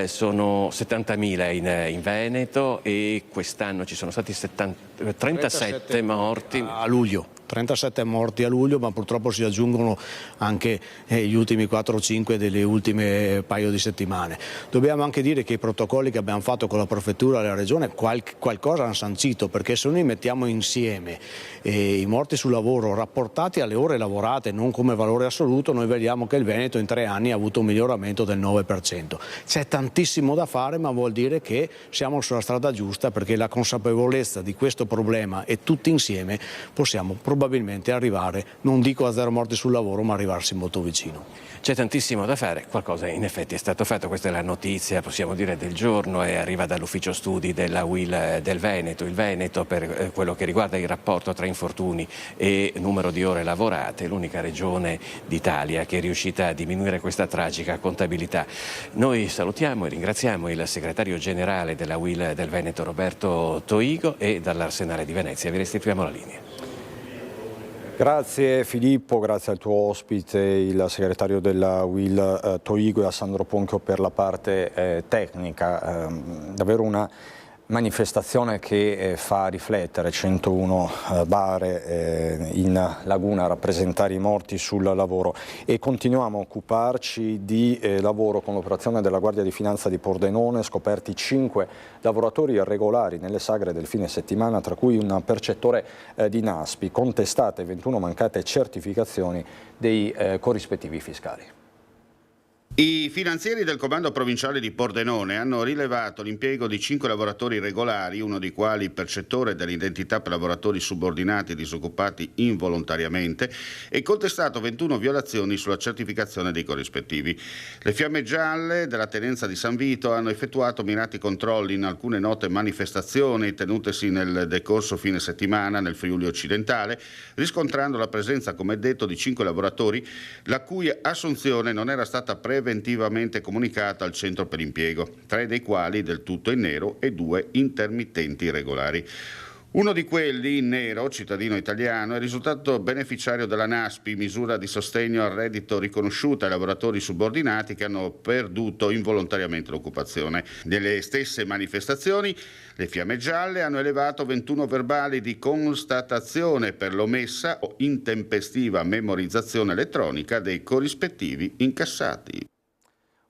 sono 70.000 in Veneto e quest'anno ci sono stati 37 morti a luglio. 37 morti a luglio, ma purtroppo si aggiungono anche gli ultimi 4 o 5 delle ultime paio di settimane. Dobbiamo anche dire che i protocolli che abbiamo fatto con la prefettura e la regione qualcosa hanno sancito, perché se noi mettiamo insieme i morti sul lavoro rapportati alle ore lavorate, non come valore assoluto, noi vediamo che il Veneto in 3 anni ha avuto un miglioramento del 9%. C'è tantissimo da fare, ma vuol dire che siamo sulla strada giusta, perché la consapevolezza di questo problema e tutti insieme possiamo probabilmente arrivare, non dico a 0 morti sul lavoro, ma arrivarsi molto vicino. C'è tantissimo da fare, qualcosa in effetti è stato fatto, questa è la notizia, possiamo dire, del giorno e arriva dall'ufficio studi della UIL del Veneto. Il Veneto, per quello che riguarda il rapporto tra infortuni e numero di ore lavorate, è l'unica regione d'Italia che è riuscita a diminuire questa tragica contabilità. Noi salutiamo e ringraziamo il segretario generale della UIL del Veneto, Roberto Toigo, e dall'Arsenale di Venezia vi restituiamo la linea. Grazie Filippo, grazie al tuo ospite, il segretario della UIL Toigo, e a Sandro Ponchio per la parte tecnica. Davvero una manifestazione che fa riflettere, 101 bare in laguna a rappresentare i morti sul lavoro, e continuiamo a occuparci di lavoro con l'operazione della Guardia di Finanza di Pordenone, scoperti 5 lavoratori irregolari nelle sagre del fine settimana, tra cui un percettore di Naspi, contestate 21 mancate certificazioni dei corrispettivi fiscali. I finanzieri del Comando Provinciale di Pordenone hanno rilevato l'impiego di 5 lavoratori irregolari, uno dei quali percettore dell'indennità per lavoratori subordinati disoccupati involontariamente, e contestato 21 violazioni sulla certificazione dei corrispettivi. Le Fiamme Gialle della Tenenza di San Vito hanno effettuato mirati controlli in alcune note manifestazioni tenutesi nel decorso fine settimana nel Friuli occidentale, riscontrando la presenza, come detto, di 5 lavoratori la cui assunzione non era stata preventivamente comunicata al centro per l'impiego, 3 dei quali del tutto in nero e 2 intermittenti irregolari. Uno di quelli, in nero, cittadino italiano, è risultato beneficiario della Naspi, misura di sostegno al reddito riconosciuta ai lavoratori subordinati che hanno perduto involontariamente l'occupazione. Nelle stesse manifestazioni, le Fiamme Gialle hanno elevato 21 verbali di constatazione per l'omessa o intempestiva memorizzazione elettronica dei corrispettivi incassati.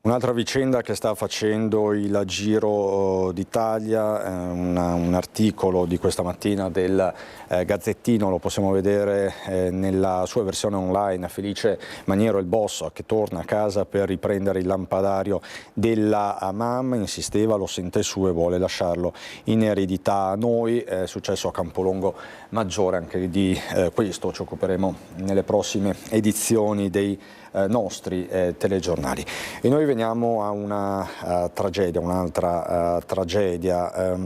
Un'altra vicenda che sta facendo il giro d'Italia, un articolo di questa mattina del Gazzettino, lo possiamo vedere nella sua versione online. Felice Maniero, il boss che torna a casa per riprendere il lampadario della mamma, insisteva, lo sente su e vuole lasciarlo in eredità a noi. È successo a Campolongo Maggiore, anche di questo ci occuperemo nelle prossime edizioni dei nostri telegiornali. E noi veniamo veniamo a una tragedia, un'altra tragedia,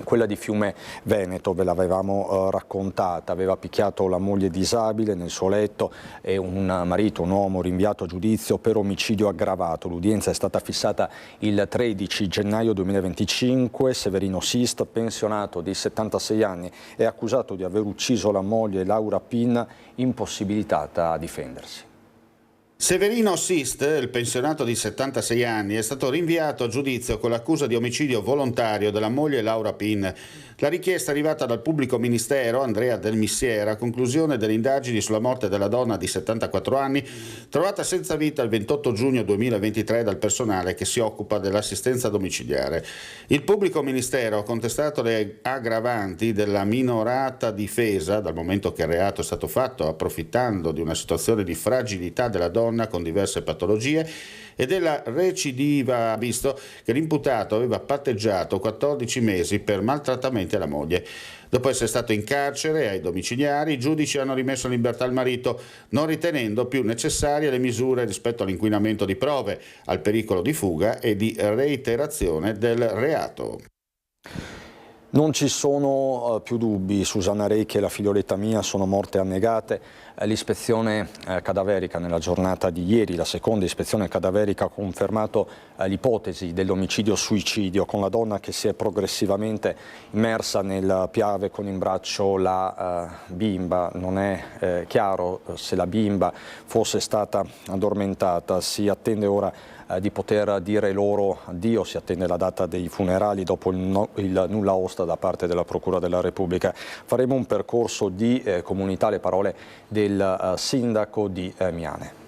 quella di Fiume Veneto, ve l'avevamo raccontata, aveva picchiato la moglie disabile nel suo letto e un marito, un uomo, rinviato a giudizio per omicidio aggravato. L'udienza è stata fissata il 13 gennaio 2025. Severino Sist, pensionato di 76 anni, è accusato di aver ucciso la moglie Laura Pin, impossibilitata a difendersi. Severino Sist, il pensionato di 76 anni, è stato rinviato a giudizio con l'accusa di omicidio volontario della moglie Laura Pin. La richiesta è arrivata dal pubblico ministero Andrea Del Missiera a conclusione delle indagini sulla morte della donna di 74 anni trovata senza vita il 28 giugno 2023 dal personale che si occupa dell'assistenza domiciliare. Il pubblico ministero ha contestato le aggravanti della minorata difesa dal momento che il reato è stato fatto approfittando di una situazione di fragilità della donna con diverse patologie e della recidiva, visto che l'imputato aveva patteggiato 14 mesi per maltrattamenti alla moglie. Dopo essere stato in carcere ai domiciliari, i giudici hanno rimesso in libertà il marito, non ritenendo più necessarie le misure rispetto all'inquinamento di prove, al pericolo di fuga e di reiterazione del reato. Non ci sono più dubbi, Susanna Recchi e la figlioletta Mia sono morte annegate. L'ispezione cadaverica nella giornata di ieri, la seconda ispezione cadaverica, ha confermato l'ipotesi dell'omicidio-suicidio con la donna che si è progressivamente immersa nel Piave con in braccio la bimba. Non è chiaro se la bimba fosse stata addormentata, si attende ora di poter dire loro addio, si attende la data dei funerali dopo il nulla osta da parte della Procura della Repubblica. Faremo un percorso di comunità, le parole del sindaco di Miane.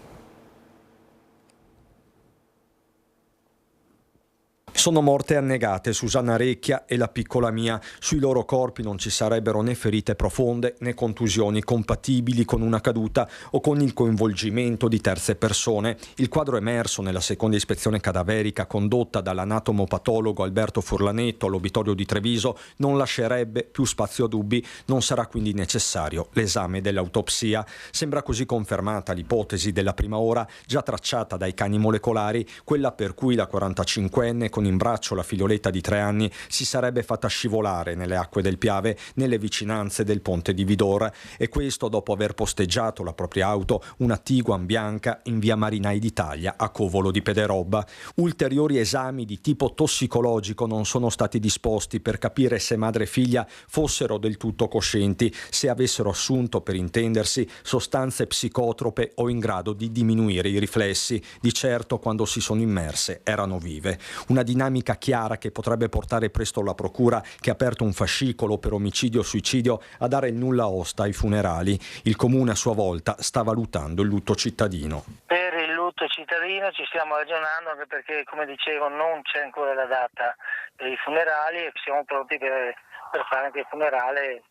Sono morte annegate Susanna Recchia e la piccola Mia. Sui loro corpi non ci sarebbero né ferite profonde né contusioni compatibili con una caduta o con il coinvolgimento di terze persone. Il quadro emerso nella seconda ispezione cadaverica condotta dall'anatomopatologo Alberto Furlanetto all'obitorio di Treviso non lascerebbe più spazio a dubbi. Non sarà quindi necessario l'esame dell'autopsia. Sembra così confermata l'ipotesi della prima ora già tracciata dai cani molecolari, quella per cui la 45enne con in braccio la figlioletta di 3 anni si sarebbe fatta scivolare nelle acque del Piave nelle vicinanze del ponte di Vidor, e questo dopo aver posteggiato la propria auto, una Tiguan bianca, in via Marinai d'Italia a Covolo di Pederobba. Ulteriori esami di tipo tossicologico non sono stati disposti per capire se madre e figlia fossero del tutto coscienti, se avessero assunto, per intendersi, sostanze psicotrope o in grado di diminuire i riflessi. Di certo quando si sono immerse erano vive. Una dinamica chiara che potrebbe portare presto la procura, che ha aperto un fascicolo per omicidio-suicidio, a dare il nulla osta ai funerali. Il comune a sua volta sta valutando il lutto cittadino. Per il lutto cittadino ci stiamo ragionando, anche perché, come dicevo, non c'è ancora la data per i funerali e siamo pronti per fare anche il funerale,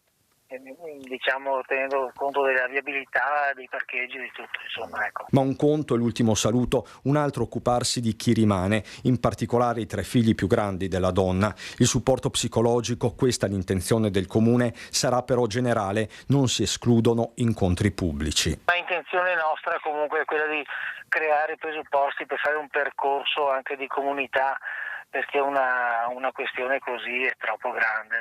diciamo tenendo conto della viabilità, dei parcheggi, di tutto, insomma, ecco. Ma un conto è l'ultimo saluto, un altro occuparsi di chi rimane, in particolare i 3 figli più grandi della donna. Il supporto psicologico, questa è l'intenzione del comune, sarà però generale, non si escludono incontri pubblici. L'intenzione nostra comunque è quella di creare presupposti per fare un percorso anche di comunità, perché una questione così è troppo grande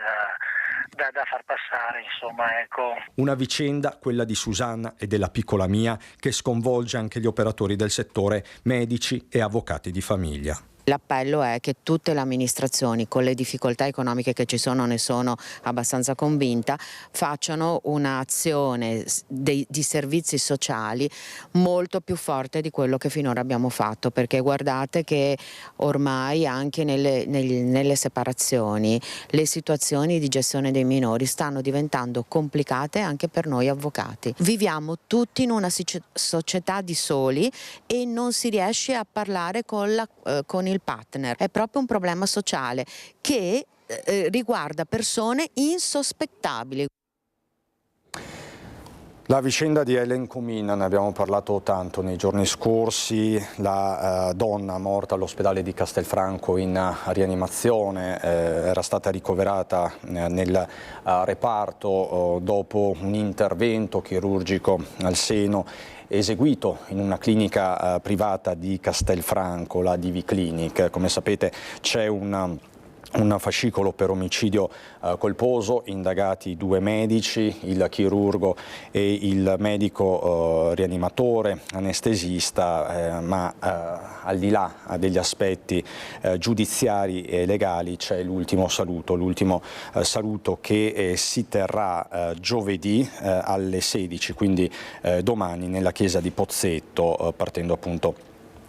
da far passare, insomma, ecco. Una vicenda, quella di Susanna e della piccola Mia, che sconvolge anche gli operatori del settore, medici e avvocati di famiglia. L'appello è che tutte le amministrazioni, con le difficoltà economiche che ci sono, ne sono abbastanza convinta, facciano un'azione di servizi sociali molto più forte di quello che finora abbiamo fatto, perché guardate che ormai anche nelle separazioni le situazioni di gestione dei minori stanno diventando complicate anche per noi avvocati. Viviamo tutti in una società di soli e non si riesce a parlare con il partner. È proprio un problema sociale che riguarda persone insospettabili. La vicenda di Helen Comin, ne abbiamo parlato tanto nei giorni scorsi, la donna morta all'ospedale di Castelfranco in rianimazione, era stata ricoverata nel reparto dopo un intervento chirurgico al seno eseguito in una clinica privata di Castelfranco, la DV Clinic. Come sapete c'è un fascicolo per omicidio colposo, indagati 2 medici, il chirurgo e il medico rianimatore, anestesista, ma al di là degli aspetti giudiziari e legali c'è l'ultimo saluto che si terrà giovedì alle 16, quindi domani nella chiesa di Pozzetto, partendo appunto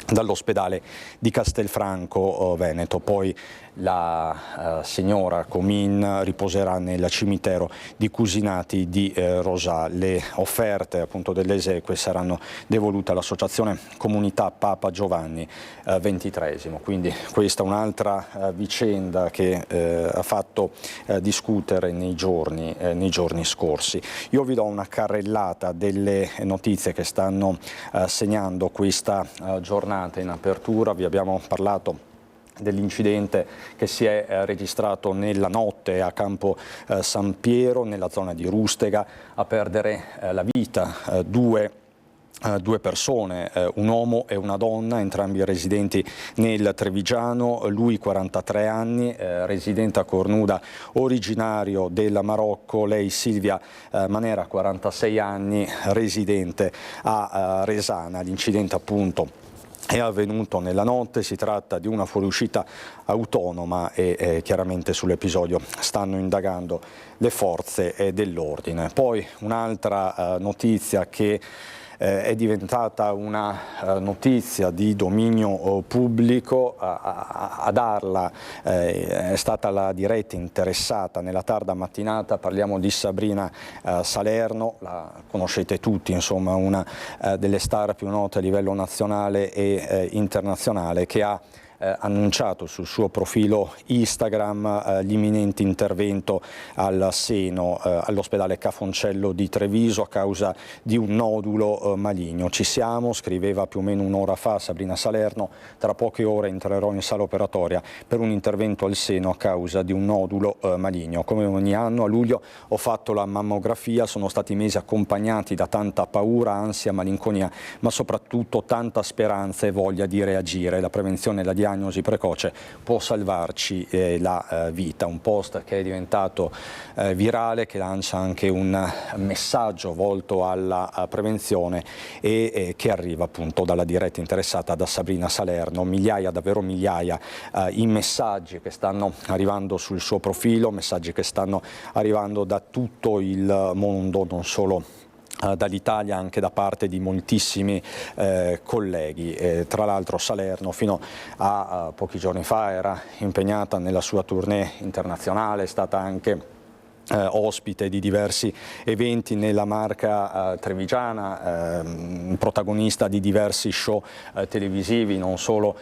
dall'ospedale di Castelfranco Veneto. Poi la signora Comin riposerà nel cimitero di Cusinati di Rosà. Le offerte appunto delle esequie saranno devolute all'associazione Comunità Papa Giovanni XXIII. Quindi questa è un'altra vicenda che ha fatto discutere nei giorni scorsi. Io vi do una carrellata delle notizie che stanno segnando questa giornata in apertura. Vi abbiamo parlato dell'incidente che si è registrato nella notte a Campo San Piero, nella zona di Rustega, a perdere la vita due persone, un uomo e una donna, entrambi residenti nel Trevigiano, lui 43 anni, residente a Cornuda, originario del Marocco, lei Silvia Manera 46 anni, residente a Resana. L'incidente appunto è avvenuto nella notte, si tratta di una fuoriuscita autonoma e chiaramente sull'episodio stanno indagando le forze dell'ordine. Poi un'altra notizia che è diventata una notizia di dominio pubblico, a darla è stata la diretta interessata nella tarda mattinata. Parliamo di Sabrina Salerno, la conoscete tutti, insomma una delle star più note a livello nazionale e internazionale, che ha annunciato sul suo profilo Instagram l'imminente intervento al seno all'ospedale Cafoncello di Treviso a causa di un nodulo maligno. Ci siamo, scriveva più o meno un'ora fa Sabrina Salerno, tra poche ore entrerò in sala operatoria per un intervento al seno a causa di un nodulo maligno. Come ogni anno a luglio ho fatto la mammografia, sono stati mesi accompagnati da tanta paura, ansia, malinconia, ma soprattutto tanta speranza e voglia di reagire. La prevenzione e la diagnosi precoce può salvarci la vita. Un post che è diventato virale, che lancia anche un messaggio volto alla prevenzione e che arriva appunto dalla diretta interessata da Sabrina Salerno. Migliaia, davvero migliaia, i messaggi che stanno arrivando sul suo profilo, messaggi che stanno arrivando da tutto il mondo, non solo dall'Italia, anche da parte di moltissimi colleghi. Tra l'altro Salerno fino a pochi giorni fa era impegnata nella sua tournée internazionale, è stata anche ospite di diversi eventi nella Marca trevigiana, protagonista di diversi show televisivi, non solo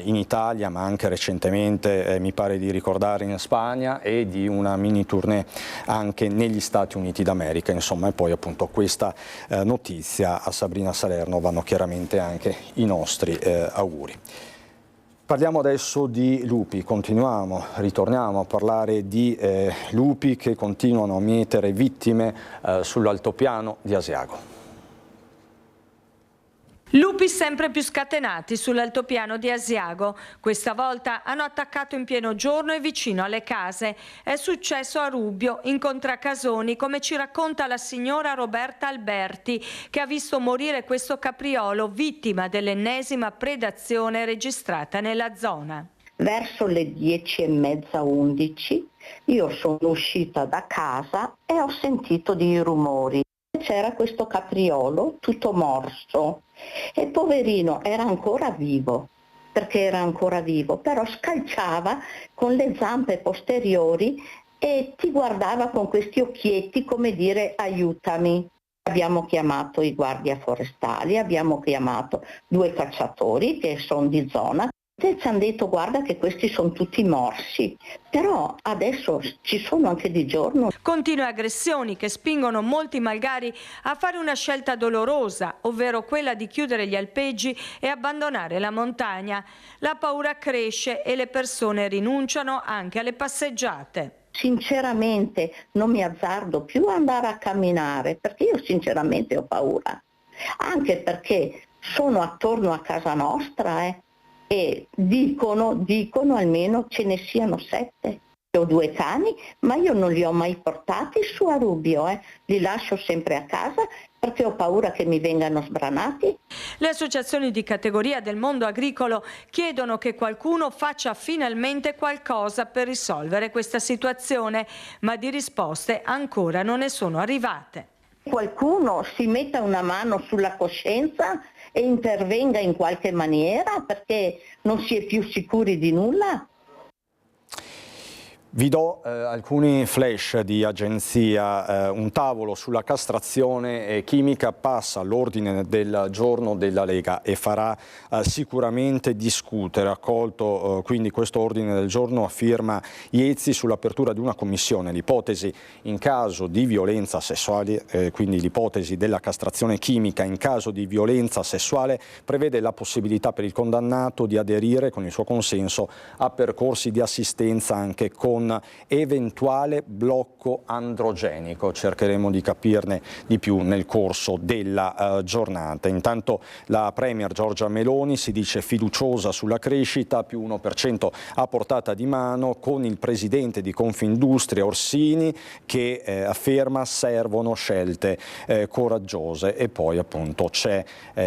in Italia ma anche recentemente, mi pare di ricordare, in Spagna, e di una mini tournée anche negli Stati Uniti d'America. Insomma, e poi appunto questa notizia a Sabrina Salerno vanno chiaramente anche i nostri auguri. Parliamo adesso di lupi, ritorniamo a parlare di lupi che continuano a mietere vittime sull'altopiano di Asiago. Lupi sempre più scatenati sull'altopiano di Asiago. Questa volta hanno attaccato in pieno giorno e vicino alle case. È successo a Rubbio, in Contracasoni, come ci racconta la signora Roberta Alberti, che ha visto morire questo capriolo vittima dell'ennesima predazione registrata nella zona. Verso le 10:30, 11, io sono uscita da casa e ho sentito dei rumori. C'era questo capriolo tutto morso e poverino era ancora vivo, però scalciava con le zampe posteriori e ti guardava con questi occhietti come dire aiutami. Abbiamo chiamato i guardia forestali, abbiamo chiamato 2 cacciatori che sono di zona. Ci hanno detto guarda che questi sono tutti morsi, però adesso ci sono anche di giorno. Continue aggressioni che spingono molti malgari a fare una scelta dolorosa, ovvero quella di chiudere gli alpeggi e abbandonare la montagna. La paura cresce e le persone rinunciano anche alle passeggiate. Sinceramente non mi azzardo più a andare a camminare perché io sinceramente ho paura, anche perché sono attorno a casa nostra e dicono almeno ce ne siano 7. Ho 2 cani, ma io non li ho mai portati su a Rubbio, li lascio sempre a casa perché ho paura che mi vengano sbranati. Le associazioni di categoria del mondo agricolo chiedono che qualcuno faccia finalmente qualcosa per risolvere questa situazione, ma di risposte ancora non ne sono arrivate. Qualcuno si metta una mano sulla coscienza e intervenga in qualche maniera perché non si è più sicuri di nulla. Vi do alcuni flash di agenzia. Un tavolo sulla castrazione chimica passa all'ordine del giorno della Lega e farà sicuramente discutere. Accolto quindi questo ordine del giorno a firma Iezzi sull'apertura di una commissione. L'ipotesi in caso di violenza sessuale, quindi l'ipotesi della castrazione chimica in caso di violenza sessuale, prevede la possibilità per il condannato di aderire con il suo consenso a percorsi di assistenza anche con eventuale blocco androgenico. Cercheremo di capirne di più nel corso della giornata. Intanto la Premier Giorgia Meloni si dice fiduciosa sulla crescita, più 1% a portata di mano, con il presidente di Confindustria Orsini che afferma servono scelte coraggiose. E poi appunto c'è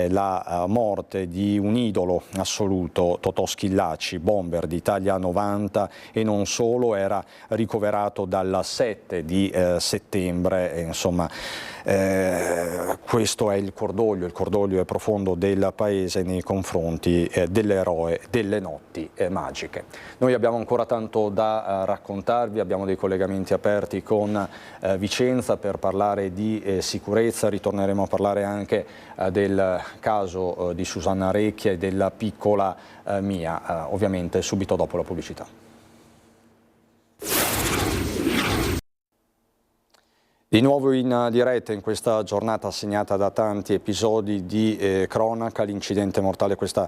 la morte di un idolo assoluto, Totò Schillaci, bomber di Italia 90 e non solo, era ricoverato dal 7 di settembre. Insomma, questo è il cordoglio è profondo del Paese nei confronti dell'eroe delle notti magiche. Noi abbiamo ancora tanto da raccontarvi, abbiamo dei collegamenti aperti con Vicenza per parlare di sicurezza, ritorneremo a parlare anche del caso di Susanna Recchia e della piccola Mia, ovviamente subito dopo la pubblicità. Di nuovo in diretta in questa giornata segnata da tanti episodi di cronaca, l'incidente mortale questa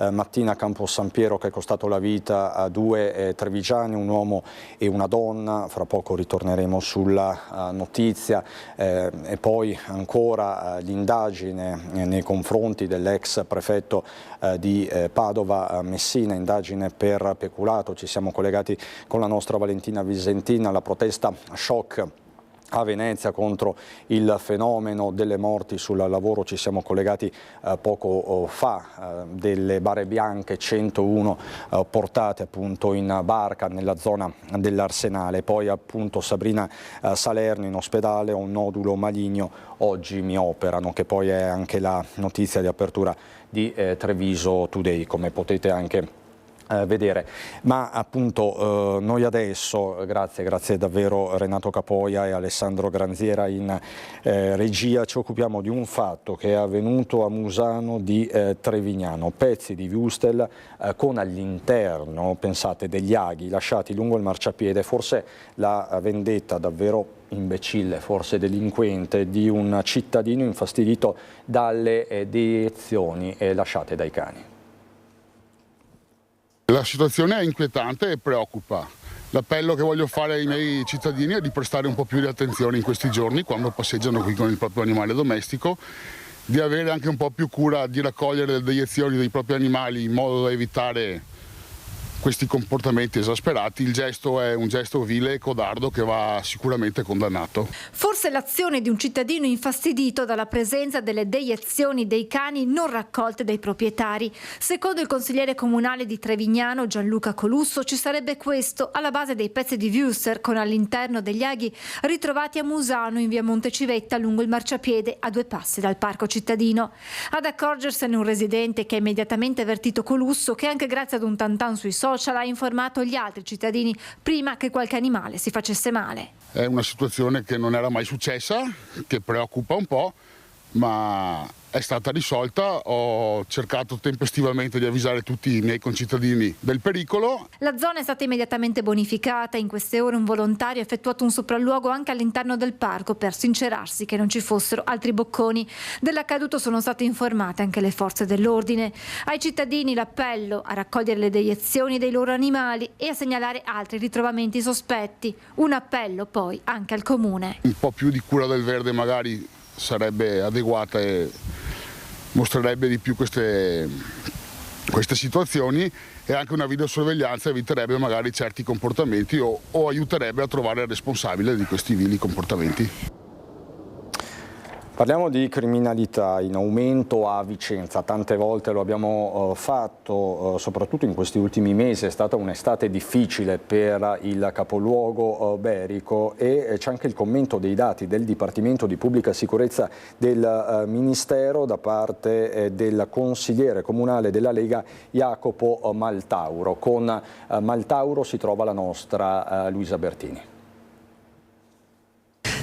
mattina a Campo San Piero che è costato la vita a 2 trevigiani, un uomo e una donna. Fra poco ritorneremo sulla notizia e poi ancora l'indagine nei confronti dell'ex prefetto di Padova Messina, indagine per peculato. Ci siamo collegati con la nostra Valentina Visentina. La protesta shock a Venezia contro il fenomeno delle morti sul lavoro. Ci siamo collegati poco fa, delle bare bianche 101 portate appunto in barca nella zona dell'Arsenale. Poi appunto Sabrina Salerno in ospedale, un nodulo maligno, oggi mi operano, che poi è anche la notizia di apertura di Treviso Today, come potete anche vedere. Ma appunto noi adesso, grazie davvero Renato Capoia e Alessandro Granziera in regia, ci occupiamo di un fatto che è avvenuto a Musano di Trevignano. Pezzi di wurstel con all'interno, pensate, degli aghi lasciati lungo il marciapiede. Forse la vendetta davvero imbecille, forse delinquente, di un cittadino infastidito dalle deiezioni lasciate dai cani. La situazione è inquietante e preoccupa. L'appello che voglio fare ai miei cittadini è di prestare un po' più di attenzione in questi giorni quando passeggiano qui con il proprio animale domestico, di avere anche un po' più cura di raccogliere le deiezioni dei propri animali in modo da evitare questi comportamenti esasperati. Il gesto è un gesto vile e codardo che va sicuramente condannato. Forse l'azione di un cittadino infastidito dalla presenza delle deiezioni dei cani non raccolte dai proprietari. Secondo il consigliere comunale di Trevignano Gianluca Colusso ci sarebbe questo alla base dei pezzi di wurstel con all'interno degli aghi ritrovati a Musano in via Montecivetta lungo il marciapiede a 2 passi dal parco cittadino. Ad accorgersene un residente che ha immediatamente avvertito Colusso, che anche grazie ad un tantan sui social ha informato gli altri cittadini prima che qualche animale si facesse male. È una situazione che non era mai successa, che preoccupa un po', ma è stata risolta. Ho cercato tempestivamente di avvisare tutti i miei concittadini del pericolo. La zona è stata immediatamente bonificata. In queste ore un volontario ha effettuato un sopralluogo anche all'interno del parco per sincerarsi che non ci fossero altri bocconi. Dell'accaduto sono state informate anche le forze dell'ordine. Ai cittadini l'appello a raccogliere le deiezioni dei loro animali e a segnalare altri ritrovamenti sospetti. Un appello poi anche al comune. Un po' più di cura del verde magari sarebbe adeguata e mostrerebbe di più queste situazioni, e anche una videosorveglianza eviterebbe magari certi comportamenti o aiuterebbe a trovare il responsabile di questi vili comportamenti. Parliamo di criminalità in aumento a Vicenza, tante volte lo abbiamo fatto, soprattutto in questi ultimi mesi. È stata un'estate difficile per il capoluogo berico, e c'è anche il commento dei dati del Dipartimento di Pubblica Sicurezza del Ministero da parte del consigliere comunale della Lega Jacopo Maltauro. Con Maltauro si trova la nostra Luisa Bertini.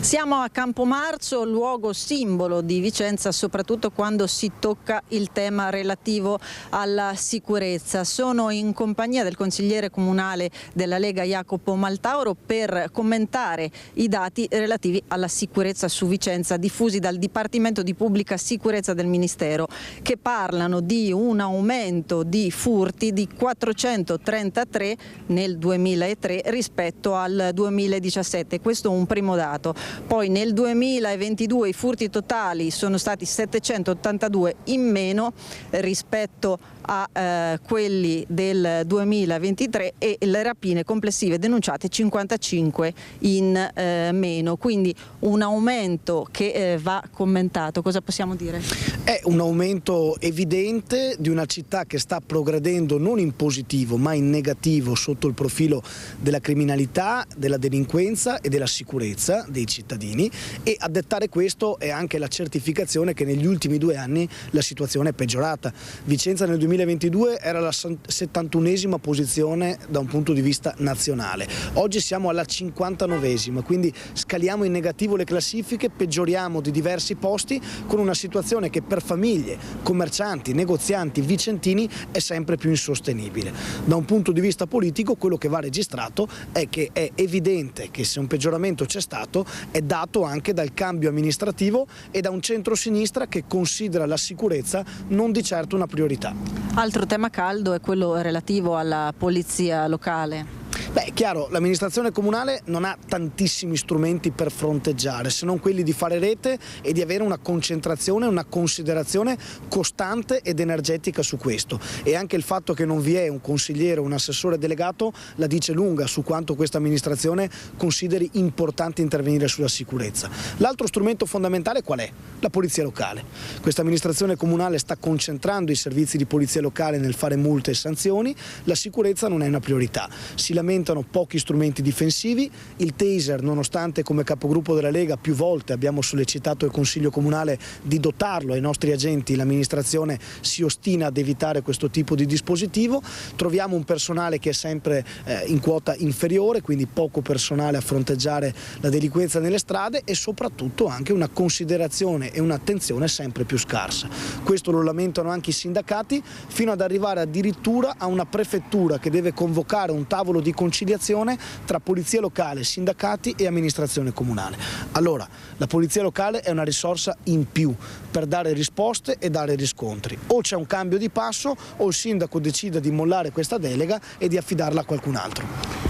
Siamo a Campomarzo, luogo simbolo di Vicenza, soprattutto quando si tocca il tema relativo alla sicurezza. Sono in compagnia del consigliere comunale della Lega Jacopo Maltauro per commentare i dati relativi alla sicurezza su Vicenza diffusi dal Dipartimento di Pubblica Sicurezza del Ministero, che parlano di un aumento di furti di 433 nel 2003 rispetto al 2017. Questo è un primo dato. Poi nel 2022 i furti totali sono stati 782 in meno rispetto a quelli del 2023, e le rapine complessive denunciate 55 in meno, quindi un aumento che va commentato. Cosa possiamo dire? È un aumento evidente di una città che sta progredendo non in positivo ma in negativo sotto il profilo della criminalità, della delinquenza e della sicurezza dei cittadini, e a dettare questo è anche la certificazione che negli ultimi 2 anni la situazione è peggiorata. Vicenza nel 2022 era la 71esima posizione da un punto di vista nazionale, oggi siamo alla 59esima, quindi scaliamo in negativo le classifiche, peggioriamo di diversi posti, con una situazione che per famiglie, commercianti, negozianti, vicentini è sempre più insostenibile. Da un punto di vista politico quello che va registrato è che è evidente che se un peggioramento c'è stato è dato anche dal cambio amministrativo e da un centro-sinistra che considera la sicurezza non di certo una priorità. Altro tema caldo è quello relativo alla polizia locale. Beh, è chiaro, l'amministrazione comunale non ha tantissimi strumenti per fronteggiare, se non quelli di fare rete e di avere una concentrazione, una considerazione costante ed energetica su questo. E anche il fatto che non vi è un consigliere o un assessore delegato la dice lunga su quanto questa amministrazione consideri importante intervenire sulla sicurezza. L'altro strumento fondamentale qual è? La polizia locale. Questa amministrazione comunale sta concentrando i servizi di polizia locale nel fare multe e sanzioni, la sicurezza non è una priorità. Si lamentano pochi strumenti difensivi, il taser, nonostante come capogruppo della Lega più volte abbiamo sollecitato il Consiglio Comunale di dotarlo ai nostri agenti, l'amministrazione si ostina ad evitare questo tipo di dispositivo. Troviamo un personale che è sempre in quota inferiore, quindi poco personale a fronteggiare la delinquenza nelle strade, e soprattutto anche una considerazione e un'attenzione sempre più scarsa. Questo lo lamentano anche i sindacati, fino ad arrivare addirittura a una prefettura che deve convocare un tavolo di conciliazione tra polizia locale, sindacati e amministrazione comunale. Allora, la polizia locale è una risorsa in più per dare risposte e dare riscontri. O c'è un cambio di passo o il sindaco decide di mollare questa delega e di affidarla a qualcun altro.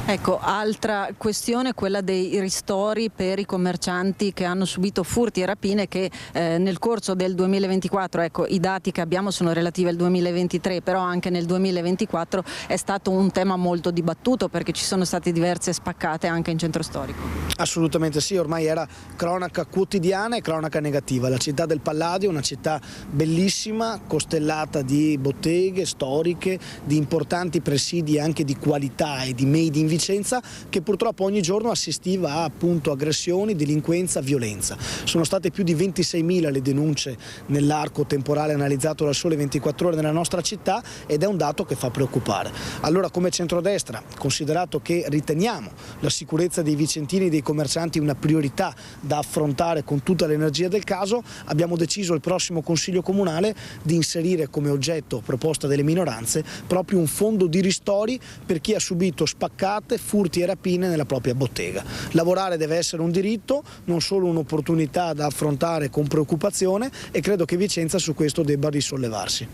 Ecco, altra questione, quella dei ristori per i commercianti che hanno subito furti e rapine, che nel corso del 2024, ecco, i dati che abbiamo sono relativi al 2023, però anche nel 2024 è stato un tema molto dibattuto, perché ci sono state diverse spaccate anche in centro storico. Assolutamente sì, ormai era cronaca quotidiana e cronaca negativa. La città del Palladio è una città bellissima, costellata di botteghe storiche, di importanti presidi anche di qualità e di made in Vicenza, Vicenza, che purtroppo ogni giorno assistiva a appunto aggressioni, delinquenza, violenza. Sono state più di 26.000 le denunce nell'arco temporale analizzato dal Sole 24 Ore nella nostra città, ed è un dato che fa preoccupare. Allora, come centrodestra, considerato che riteniamo la sicurezza dei vicentini e dei commercianti una priorità da affrontare con tutta l'energia del caso, abbiamo deciso al prossimo Consiglio Comunale di inserire come oggetto proposta delle minoranze proprio un fondo di ristori per chi ha subito spaccate, furti e rapine nella propria bottega. Lavorare deve essere un diritto, non solo un'opportunità da affrontare con preoccupazione, e credo che Vicenza su questo debba risollevarsi.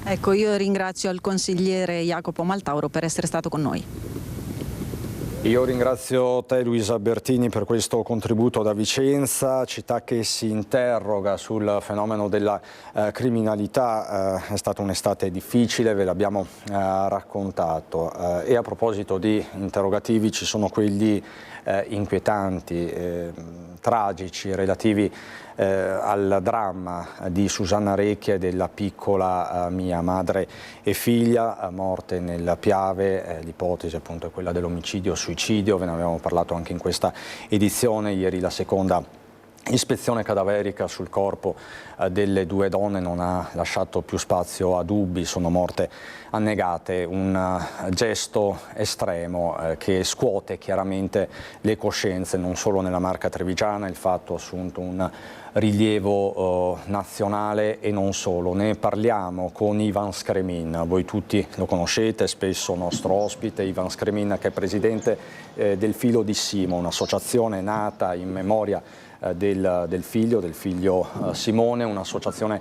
Ecco, io ringrazio il consigliere Jacopo Maltauro per essere stato con noi. Io ringrazio te, Luisa Bertini, per questo contributo da Vicenza, città che si interroga sul fenomeno della criminalità. È stata un'estate difficile, ve l'abbiamo raccontato. E a proposito di interrogativi, ci sono quelli inquietanti, tragici, relativi al dramma di Susanna Recchia e della piccola Mia, madre e figlia, morte nel Piave. L'ipotesi appunto è quella dell'omicidio-suicidio, ve ne avevamo parlato anche in questa edizione. Ieri la seconda ispezione cadaverica sul corpo delle due donne non ha lasciato più spazio a dubbi, sono morte annegate, un gesto estremo che scuote chiaramente le coscienze non solo nella Marca Trevigiana. Il fatto ha assunto un rilievo nazionale e non solo. Ne parliamo con Ivan Scremin, voi tutti lo conoscete, spesso nostro ospite. Ivan Scremin, che è presidente del Filo di Simo, un'associazione nata in memoria del figlio Simone, un'associazione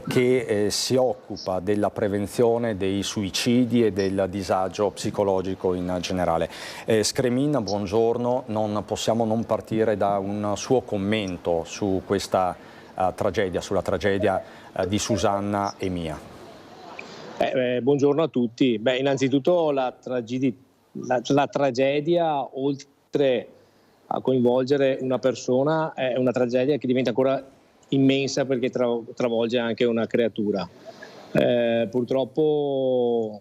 che si occupa della prevenzione dei suicidi e del disagio psicologico in generale. Scremin, buongiorno, non possiamo non partire da un suo commento su questa tragedia, sulla tragedia di Susanna e Mia. Buongiorno a tutti. Innanzitutto la tragedia, oltre a coinvolgere una persona, è una tragedia che diventa ancora immensa perché travolge anche una creatura. Purtroppo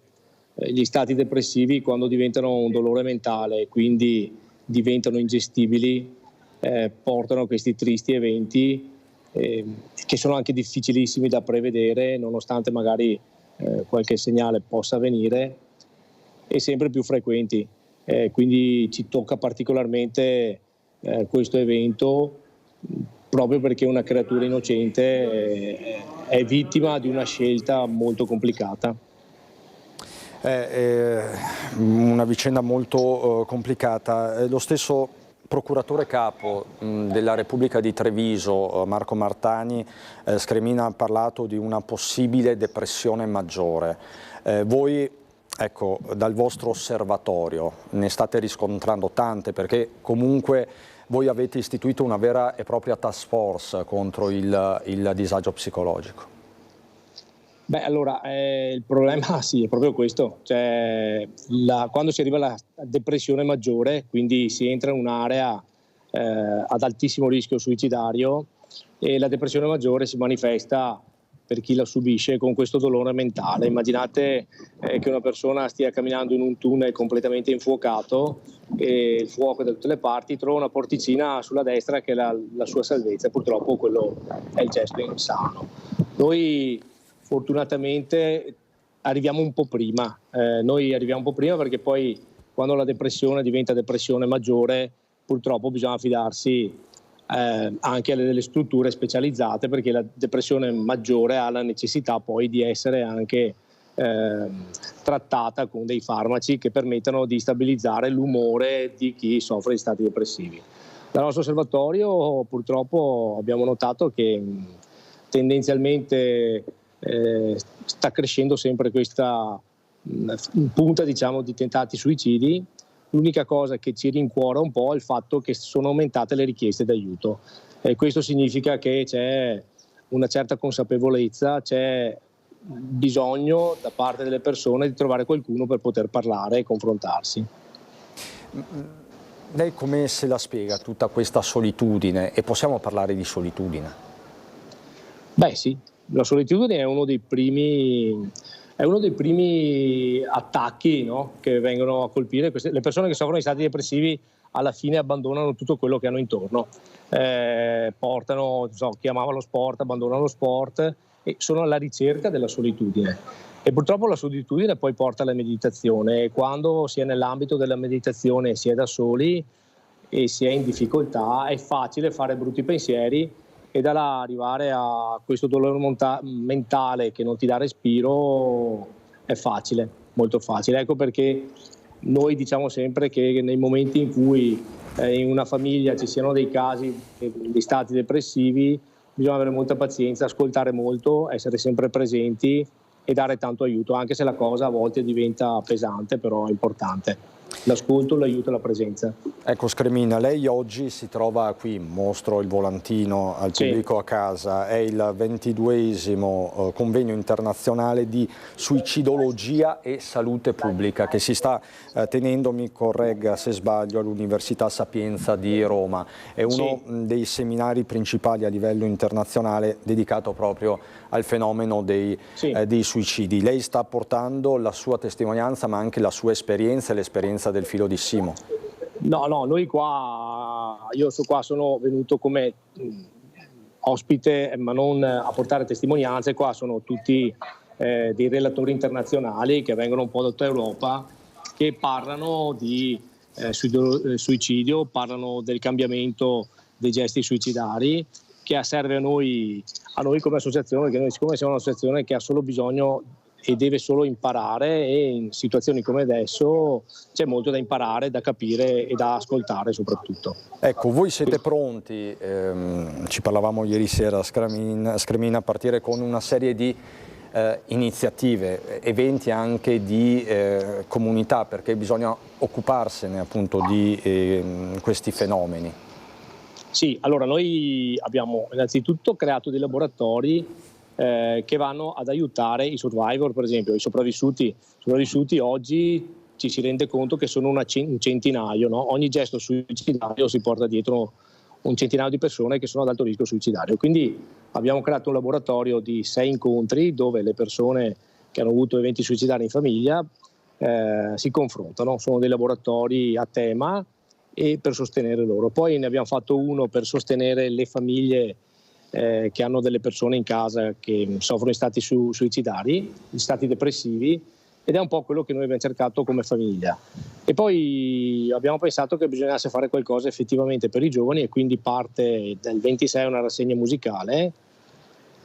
gli stati depressivi, quando diventano un dolore mentale e quindi diventano ingestibili, portano a questi tristi eventi che sono anche difficilissimi da prevedere, nonostante magari qualche segnale possa avvenire, e sempre più frequenti. Quindi ci tocca particolarmente questo evento, proprio perché una creatura innocente è vittima di una scelta molto complicata. Una vicenda molto complicata. Lo stesso procuratore capo della Repubblica di Treviso, Marco Martani, Scremin, ha parlato di una possibile depressione maggiore. Voi, ecco, dal vostro osservatorio ne state riscontrando tante, perché comunque voi avete istituito una vera e propria task force contro il disagio psicologico. Allora, il problema sì, è proprio questo. Cioè, quando si arriva alla depressione maggiore, quindi si entra in un'area ad altissimo rischio suicidario, e la depressione maggiore si manifesta per chi la subisce con questo dolore mentale. Immaginate che una persona stia camminando in un tunnel completamente infuocato e il fuoco da tutte le parti, trova una porticina sulla destra che è la sua salvezza. Purtroppo quello è il gesto insano. Noi fortunatamente arriviamo un po' prima. Noi arriviamo un po' prima perché poi, quando la depressione diventa depressione maggiore, purtroppo bisogna affidarsi anche delle strutture specializzate, perché la depressione maggiore ha la necessità poi di essere anche trattata con dei farmaci che permettano di stabilizzare l'umore di chi soffre di stati depressivi. Dal nostro osservatorio purtroppo abbiamo notato che tendenzialmente sta crescendo sempre questa punta, diciamo, di tentati suicidi. L'unica cosa che ci rincuora un po' è il fatto che sono aumentate le richieste d'aiuto, e questo significa che c'è una certa consapevolezza, c'è bisogno da parte delle persone di trovare qualcuno per poter parlare e confrontarsi. Lei come se la spiega tutta questa solitudine, e possiamo parlare di solitudine? Sì, la solitudine è uno dei primi è uno dei primi attacchi, no, che vengono a colpire le persone che soffrono di stati depressivi. Alla fine abbandonano tutto quello che hanno intorno, portano, chi amava lo sport abbandona lo sport e sono alla ricerca della solitudine, e purtroppo la solitudine poi porta alla meditazione, e quando si è nell'ambito della meditazione, si è da soli e si è in difficoltà, è facile fare brutti pensieri e da là arrivare a questo dolore mentale che non ti dà respiro. È facile, molto facile. Ecco perché noi diciamo sempre che nei momenti in cui in una famiglia ci siano dei casi di stati depressivi, bisogna avere molta pazienza, ascoltare molto, essere sempre presenti e dare tanto aiuto, anche se la cosa a volte diventa pesante, però è importante. L'ascolto, l'aiuto e la presenza. Ecco Scremina, lei oggi si trova qui, mostro il volantino al pubblico a casa, è il 22esimo convegno internazionale di suicidologia e salute pubblica che si sta tenendo, mi corregga se sbaglio, all'Università Sapienza di Roma. È uno dei seminari principali a livello internazionale dedicato proprio al fenomeno dei suicidi. Lei sta portando la sua testimonianza ma anche la sua esperienza e l'esperienza del filo di Simo. No, noi qua, io qua sono venuto come ospite, ma non a portare testimonianze. Qua sono tutti dei relatori internazionali che vengono un po' da tutta Europa, che parlano di suicidio, parlano del cambiamento dei gesti suicidari, che serve a noi come associazione, perché noi siccome siamo un'associazione che ha solo bisogno e deve solo imparare, e in situazioni come adesso c'è molto da imparare, da capire e da ascoltare soprattutto. Ecco, voi siete pronti, ci parlavamo ieri sera Scremina, a partire con una serie di iniziative, eventi anche di comunità, perché bisogna occuparsene appunto di questi fenomeni. Sì, allora noi abbiamo innanzitutto creato dei laboratori che vanno ad aiutare i survivor, per esempio i sopravvissuti. Oggi ci si rende conto che sono un centinaio, no? Ogni gesto suicidario si porta dietro un centinaio di persone che sono ad alto rischio suicidario. Quindi abbiamo creato un laboratorio di 6 incontri dove le persone che hanno avuto eventi suicidari in famiglia si confrontano. Sono dei laboratori a tema e per sostenere loro. Poi ne abbiamo fatto uno per sostenere le famiglie che hanno delle persone in casa che soffrono di stati suicidari, di stati depressivi, ed è un po' quello che noi abbiamo cercato come famiglia. E poi abbiamo pensato che bisognasse fare qualcosa effettivamente per i giovani, e quindi parte del 26 una rassegna musicale,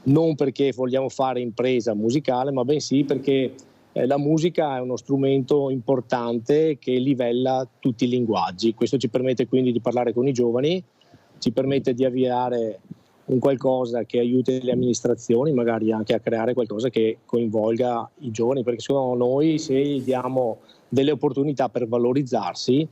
non perché vogliamo fare impresa musicale, ma bensì perché la musica è uno strumento importante che livella tutti i linguaggi. Questo ci permette quindi di parlare con i giovani, ci permette di avviare un qualcosa che aiuti le amministrazioni magari anche a creare qualcosa che coinvolga i giovani, perché secondo noi, se gli diamo delle opportunità per valorizzarsi,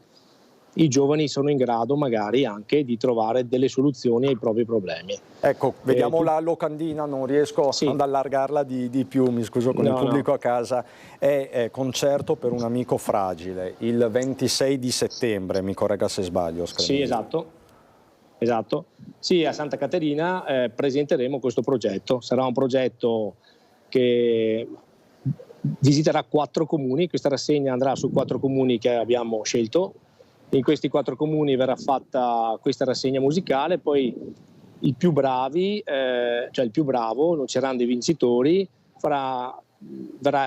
i giovani sono in grado magari anche di trovare delle soluzioni ai propri problemi. Ecco, vediamo la locandina, non riesco ad allargarla di più, mi scuso con il pubblico a casa. È concerto per un amico fragile, il 26 di settembre, mi corregga se sbaglio. Sì, esatto. Sì, a Santa Caterina presenteremo questo progetto. Sarà un progetto che visiterà 4 comuni, questa rassegna andrà su 4 comuni che abbiamo scelto. In questi 4 comuni verrà fatta questa rassegna musicale, poi i più bravi, cioè il più bravo, non ci saranno dei vincitori, verrà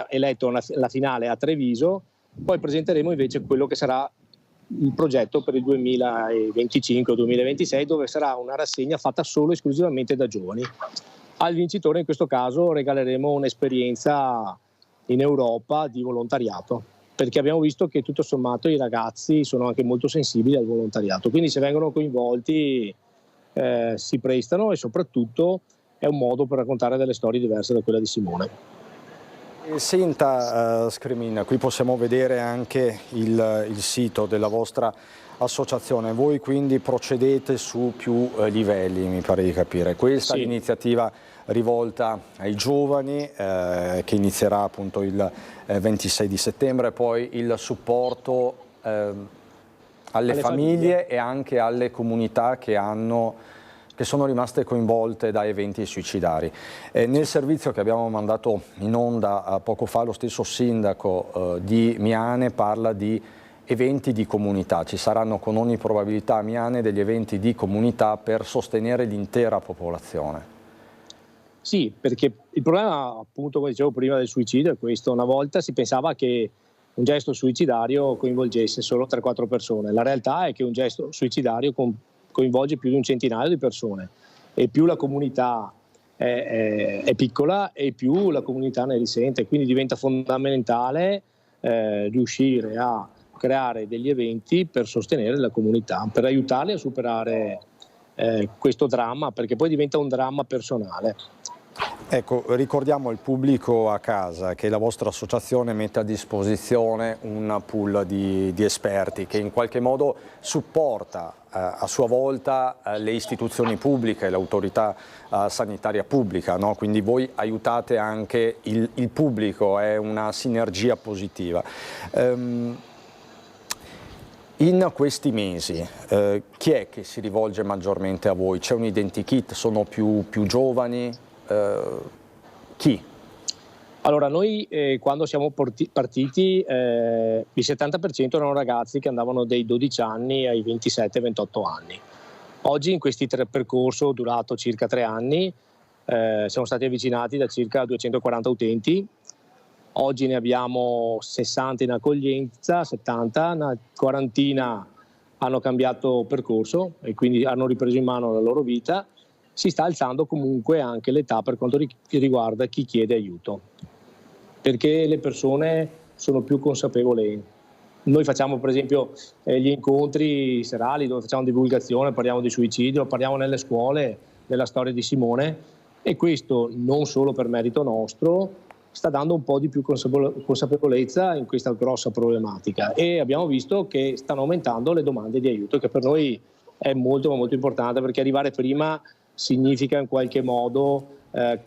eletto la finale a Treviso, poi presenteremo invece quello che sarà il progetto per il 2025-2026, dove sarà una rassegna fatta solo e esclusivamente da giovani. Al vincitore in questo caso regaleremo un'esperienza in Europa di volontariato, perché abbiamo visto che tutto sommato i ragazzi sono anche molto sensibili al volontariato, quindi se vengono coinvolti si prestano, e soprattutto è un modo per raccontare delle storie diverse da quella di Simone. Senta Scremina, qui possiamo vedere anche il sito della vostra associazione. Voi quindi procedete su più livelli, mi pare di capire. Questa è l'iniziativa rivolta ai giovani che inizierà appunto il 26 di settembre, poi il supporto alle famiglie e anche alle comunità che hanno che sono rimaste coinvolte da eventi suicidari. Nel servizio che abbiamo mandato in onda poco fa, lo stesso sindaco di Miane parla di eventi di comunità. Ci saranno con ogni probabilità a Miane degli eventi di comunità per sostenere l'intera popolazione. Sì, perché il problema, appunto, come dicevo prima, del suicidio è questo. Una volta si pensava che un gesto suicidario coinvolgesse solo 3-4 persone. La realtà è che un gesto suicidario coinvolge più di un centinaio di persone, e più la comunità è piccola e più la comunità ne risente. Quindi diventa fondamentale riuscire a creare degli eventi per sostenere la comunità, per aiutarli a superare questo dramma, perché poi diventa un dramma personale. Ecco, ricordiamo al pubblico a casa che la vostra associazione mette a disposizione un pool di esperti che in qualche modo supporta a sua volta le istituzioni pubbliche, l'autorità sanitaria pubblica, no? Quindi voi aiutate anche il pubblico, è una sinergia positiva. In questi mesi chi è che si rivolge maggiormente a voi? C'è un identikit? Sono più giovani? Chi? Allora, noi quando siamo partiti il 70% erano ragazzi che andavano dai 12 anni ai 27-28 anni. Oggi in questi percorso durato circa 3 anni siamo stati avvicinati da circa 240 utenti. Oggi ne abbiamo 60 in accoglienza, 70, una quarantina hanno cambiato percorso e quindi hanno ripreso in mano la loro vita. Si sta alzando comunque anche l'età per quanto riguarda chi chiede aiuto, perché le persone sono più consapevoli. Noi facciamo per esempio gli incontri serali dove facciamo divulgazione, parliamo di suicidio, parliamo nelle scuole della storia di Simone, e questo non solo per merito nostro, sta dando un po' di più consapevolezza in questa grossa problematica, e abbiamo visto che stanno aumentando le domande di aiuto, che per noi è molto molto importante, perché arrivare prima significa in qualche modo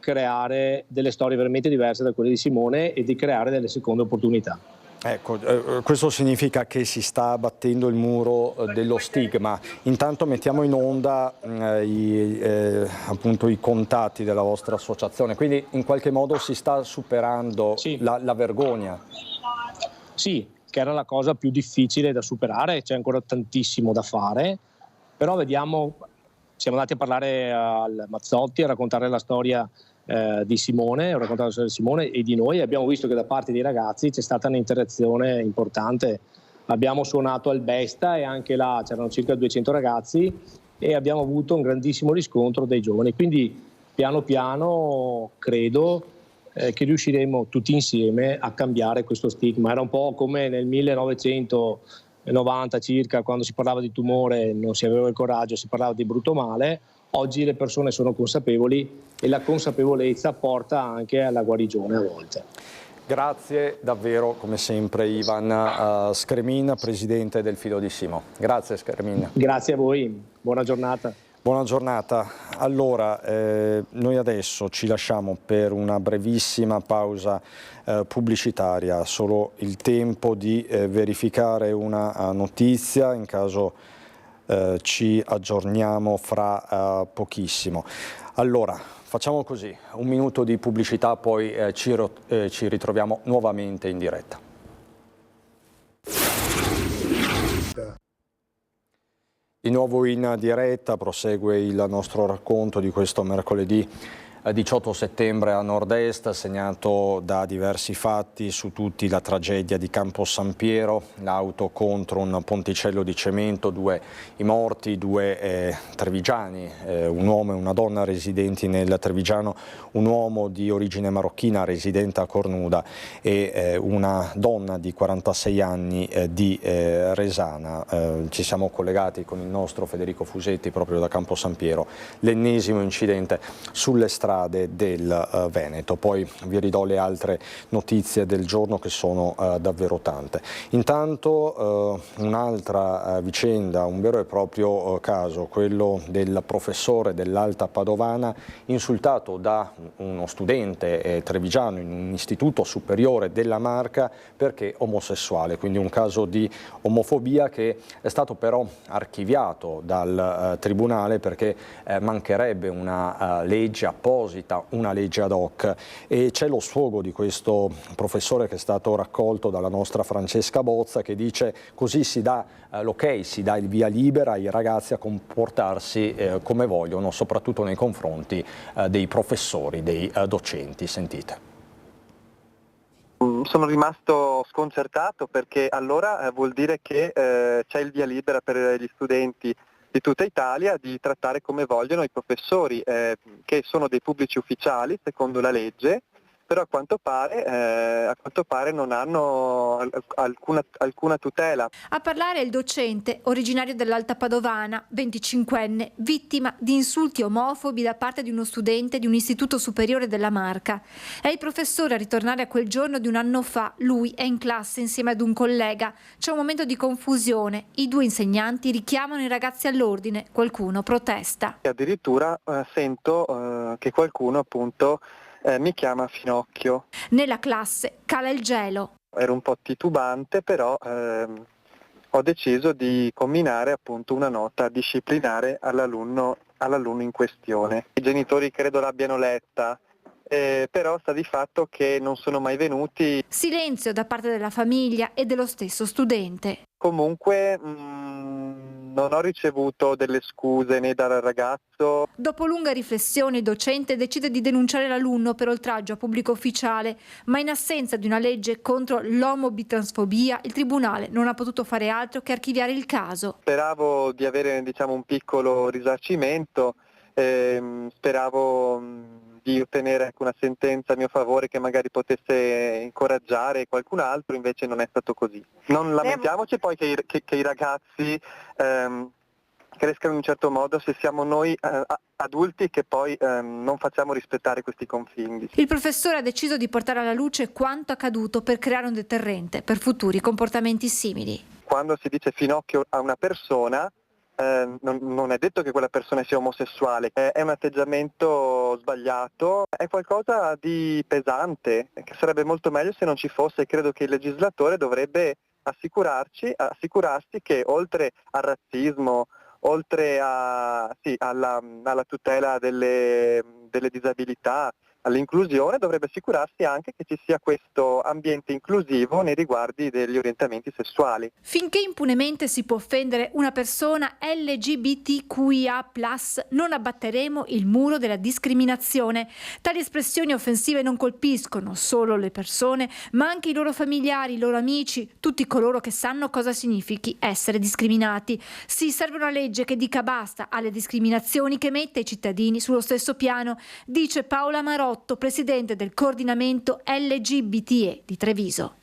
creare delle storie veramente diverse da quelle di Simone e di creare delle seconde opportunità. Ecco, questo significa che si sta abbattendo il muro dello stigma. Intanto mettiamo in onda appunto i contatti della vostra associazione, quindi in qualche modo si sta superando la vergogna. Sì, che era la cosa più difficile da superare, c'è ancora tantissimo da fare, però vediamo. Siamo andati a parlare al Mazzotti, a raccontare la storia di Simone, e di noi, e abbiamo visto che da parte dei ragazzi c'è stata un'interazione importante. Abbiamo suonato al Besta e anche là c'erano circa 200 ragazzi e abbiamo avuto un grandissimo riscontro dai giovani. Quindi piano piano credo che riusciremo tutti insieme a cambiare questo stigma. Era un po' come nel 1990 circa, quando si parlava di tumore non si aveva il coraggio, si parlava di brutto male. Oggi le persone sono consapevoli e la consapevolezza porta anche alla guarigione a volte. Grazie davvero, come sempre, Ivan Scremin, presidente del Filo di Simo. Grazie Scremin. Grazie a voi, buona giornata. Buona giornata. Allora, noi adesso ci lasciamo per una brevissima pausa pubblicitaria, solo il tempo di verificare una notizia, in caso ci aggiorniamo fra pochissimo. Allora, facciamo così, un minuto di pubblicità, poi ci ritroviamo nuovamente in diretta. Di nuovo in diretta prosegue il nostro racconto di questo mercoledì 18 settembre a nord-est, segnato da diversi fatti, su tutti la tragedia di Campo San Piero, l'auto contro un ponticello di cemento, i morti, due trevigiani, un uomo e una donna residenti nel Trevigiano, un uomo di origine marocchina residente a Cornuda e una donna di 46 anni di Resana. Ci siamo collegati con il nostro Federico Fusetti proprio da Campo San Piero, l'ennesimo incidente sulle strade strade del Veneto. Poi vi ridò le altre notizie del giorno che sono davvero tante. Intanto un'altra vicenda, un vero e proprio caso, quello del professore dell'Alta Padovana insultato da uno studente trevigiano in un istituto superiore della Marca perché omosessuale, quindi un caso di omofobia che è stato però archiviato dal Tribunale perché mancherebbe una legge apposita, una legge ad hoc, e c'è lo sfogo di questo professore che è stato raccolto dalla nostra Francesca Bozza, che dice: così si dà l'ok, si dà il via libera ai ragazzi a comportarsi come vogliono, soprattutto nei confronti dei professori, dei docenti. Sentite. Sono rimasto sconcertato perché allora vuol dire che c'è il via libera per gli studenti di tutta Italia di trattare come vogliono i professori, che sono dei pubblici ufficiali secondo la legge, però a quanto pare non hanno alcuna tutela. A parlare il docente, originario dell'Alta Padovana, 25enne, vittima di insulti omofobi da parte di uno studente di un istituto superiore della Marca. È il professore a ritornare a quel giorno di un anno fa. Lui è in classe insieme ad un collega. C'è un momento di confusione. I due insegnanti richiamano i ragazzi all'ordine. Qualcuno protesta. E addirittura sento che qualcuno appunto mi chiama Finocchio. Nella classe cala il gelo. Ero un po' titubante, però ho deciso di comminare appunto una nota disciplinare all'alunno in questione. I genitori credo l'abbiano letta, però sta di fatto che non sono mai venuti. Silenzio da parte della famiglia e dello stesso studente. Comunque non ho ricevuto delle scuse né dal ragazzo. Dopo lunga riflessione il docente decide di denunciare l'alunno per oltraggio a pubblico ufficiale, ma in assenza di una legge contro l'omobitransfobia il tribunale non ha potuto fare altro che archiviare il caso. Speravo di avere un piccolo risarcimento, speravo di ottenere una sentenza a mio favore che magari potesse incoraggiare qualcun altro, invece non è stato così. Non lamentiamoci poi che i ragazzi crescano in un certo modo se siamo noi adulti che poi non facciamo rispettare questi confini. Il professore ha deciso di portare alla luce quanto accaduto per creare un deterrente per futuri comportamenti simili. Quando si dice finocchio a una persona, non è detto che quella persona sia omosessuale, è un atteggiamento sbagliato, è qualcosa di pesante, che sarebbe molto meglio se non ci fosse. Credo che il legislatore dovrebbe assicurarsi che oltre al razzismo, oltre alla tutela delle disabilità, all'inclusione, dovrebbe assicurarsi anche che ci sia questo ambiente inclusivo nei riguardi degli orientamenti sessuali. Finché impunemente si può offendere una persona LGBTQIA+, non abbatteremo il muro della discriminazione. Tali espressioni offensive non colpiscono solo le persone, ma anche i loro familiari, i loro amici, tutti coloro che sanno cosa significhi essere discriminati. Sì, serve una legge che dica basta alle discriminazioni, che metta i cittadini sullo stesso piano, dice Paola Marotto, presidente del coordinamento LGBTE di Treviso.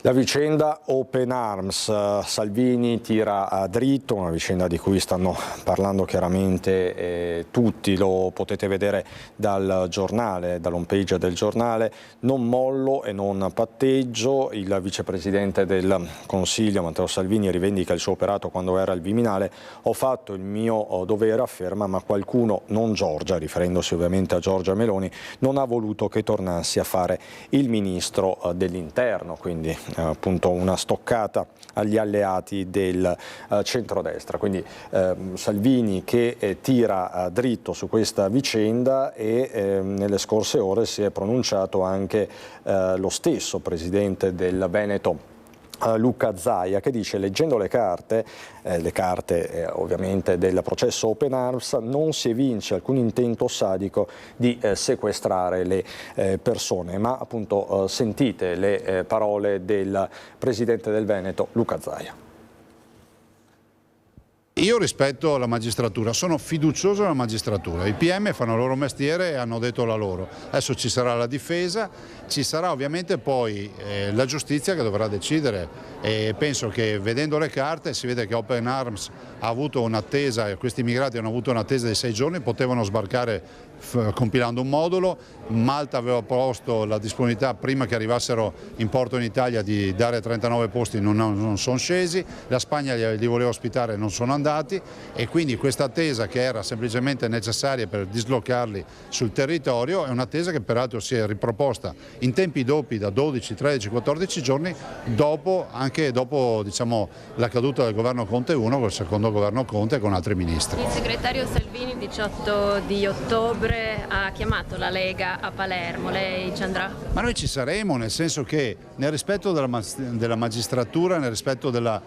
La vicenda Open Arms, Salvini tira dritto, una vicenda di cui stanno parlando chiaramente tutti, lo potete vedere dal giornale, dall'home page del giornale. Non mollo e non patteggio, il vicepresidente del Consiglio Matteo Salvini rivendica il suo operato quando era al Viminale. Ho fatto il mio dovere, afferma, ma qualcuno, non Giorgia, riferendosi ovviamente a Giorgia Meloni, non ha voluto che tornassi a fare il ministro dell'interno, quindi appunto una stoccata agli alleati del centrodestra. Quindi Salvini che tira dritto su questa vicenda e nelle scorse ore si è pronunciato anche lo stesso presidente del Veneto, Luca Zaia, che dice: leggendo le carte ovviamente del processo Open Arms, non si evince alcun intento sadico di sequestrare le persone, ma appunto sentite le parole del presidente del Veneto, Luca Zaia. Io rispetto la magistratura, sono fiducioso nella magistratura, i PM fanno il loro mestiere e hanno detto la loro. Adesso ci sarà la difesa, ci sarà ovviamente poi la giustizia che dovrà decidere e penso che vedendo le carte si vede che Open Arms ha avuto un'attesa, questi immigrati hanno avuto un'attesa di 6 giorni, potevano sbarcare compilando un modulo, Malta aveva posto la disponibilità prima che arrivassero in porto in Italia di dare 39 posti, non sono scesi, la Spagna li voleva ospitare, non sono andati e quindi questa attesa che era semplicemente necessaria per dislocarli sul territorio è un'attesa che peraltro si è riproposta in tempi doppi da 12, 13, 14 giorni anche dopo diciamo, la caduta del governo Conte 1 col secondo governo Conte e con altri ministri. Il segretario Salvini il 18 di ottobre ha chiamato la Lega a Palermo, lei ci andrà? Ma noi ci saremo, nel senso che nel rispetto della magistratura, nel rispetto della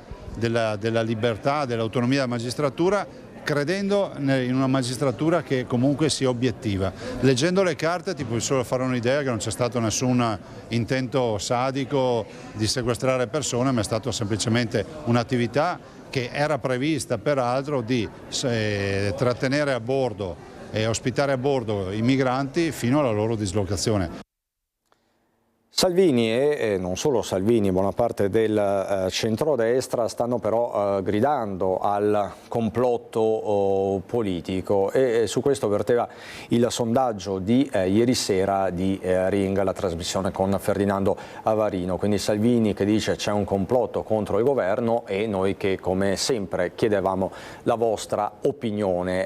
libertà, dell'autonomia della magistratura, credendo in una magistratura che comunque sia obiettiva. Leggendo le carte ti puoi solo fare un'idea che non c'è stato nessun intento sadico di sequestrare persone, ma è stata semplicemente un'attività che era prevista peraltro di trattenere a bordo e ospitare a bordo i migranti fino alla loro dislocazione. Salvini e non solo Salvini, buona parte del centrodestra stanno però gridando al complotto politico e su questo verteva il sondaggio di ieri sera di Ring, la trasmissione con Ferdinando Avarino. Quindi Salvini che dice c'è un complotto contro il governo e noi che come sempre chiedevamo la vostra opinione.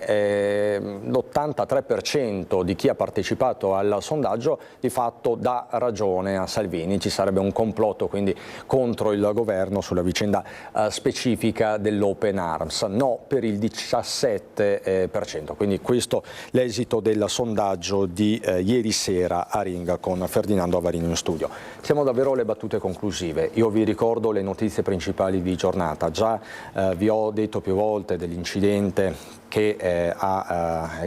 L'83% di chi ha partecipato al sondaggio di fatto dà ragione a Salvini, ci sarebbe un complotto quindi contro il governo sulla vicenda specifica dell'Open Arms, no per il 17%, quindi questo l'esito del sondaggio di ieri sera a Ring con Ferdinando Avarino in studio. Siamo davvero alle battute conclusive, io vi ricordo le notizie principali di giornata, già vi ho detto più volte dell'incidente che è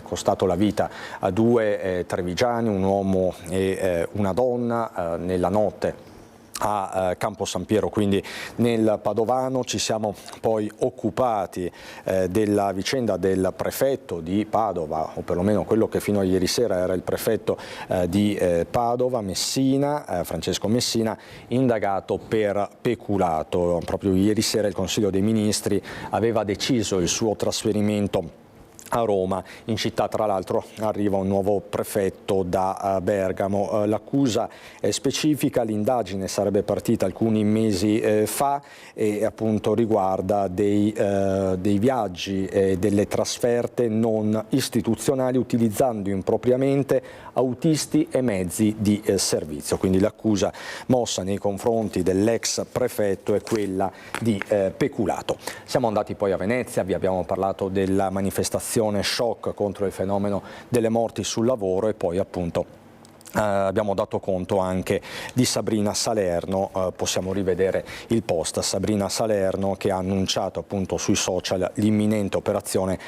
costato la vita a 2 trevigiani, un uomo e una donna, nella notte a Campo San Piero, quindi nel Padovano. Ci siamo poi occupati della vicenda del prefetto di Padova, o perlomeno quello che fino a ieri sera era il prefetto di Padova, Messina, Francesco Messina, indagato per peculato. Proprio ieri sera il Consiglio dei Ministri aveva deciso il suo trasferimento a Roma. In città tra l'altro arriva un nuovo prefetto da Bergamo. L'accusa è specifica, l'indagine sarebbe partita alcuni mesi fa e appunto riguarda dei viaggi e delle trasferte non istituzionali utilizzando impropriamente autisti e mezzi di servizio. Quindi l'accusa mossa nei confronti dell'ex prefetto è quella di peculato. Siamo andati poi a Venezia, vi abbiamo parlato della manifestazione shock contro il fenomeno delle morti sul lavoro e poi appunto abbiamo dato conto anche di Sabrina Salerno, possiamo rivedere il post. Sabrina Salerno che ha annunciato appunto sui social l'imminente operazione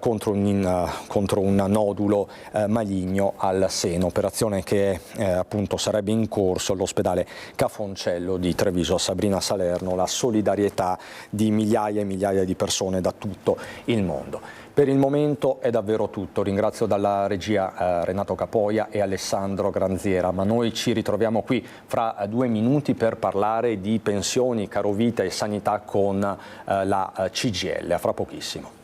contro un nodulo maligno al seno, operazione che appunto sarebbe in corso all'ospedale Cafoncello di Treviso. A Sabrina Salerno la solidarietà di migliaia e migliaia di persone da tutto il mondo. Per il momento è davvero tutto, ringrazio dalla regia Renato Capoia e Alessandro Granziera, ma noi ci ritroviamo qui fra 2 minuti per parlare di pensioni, carovita e sanità con la CGIL, a fra pochissimo.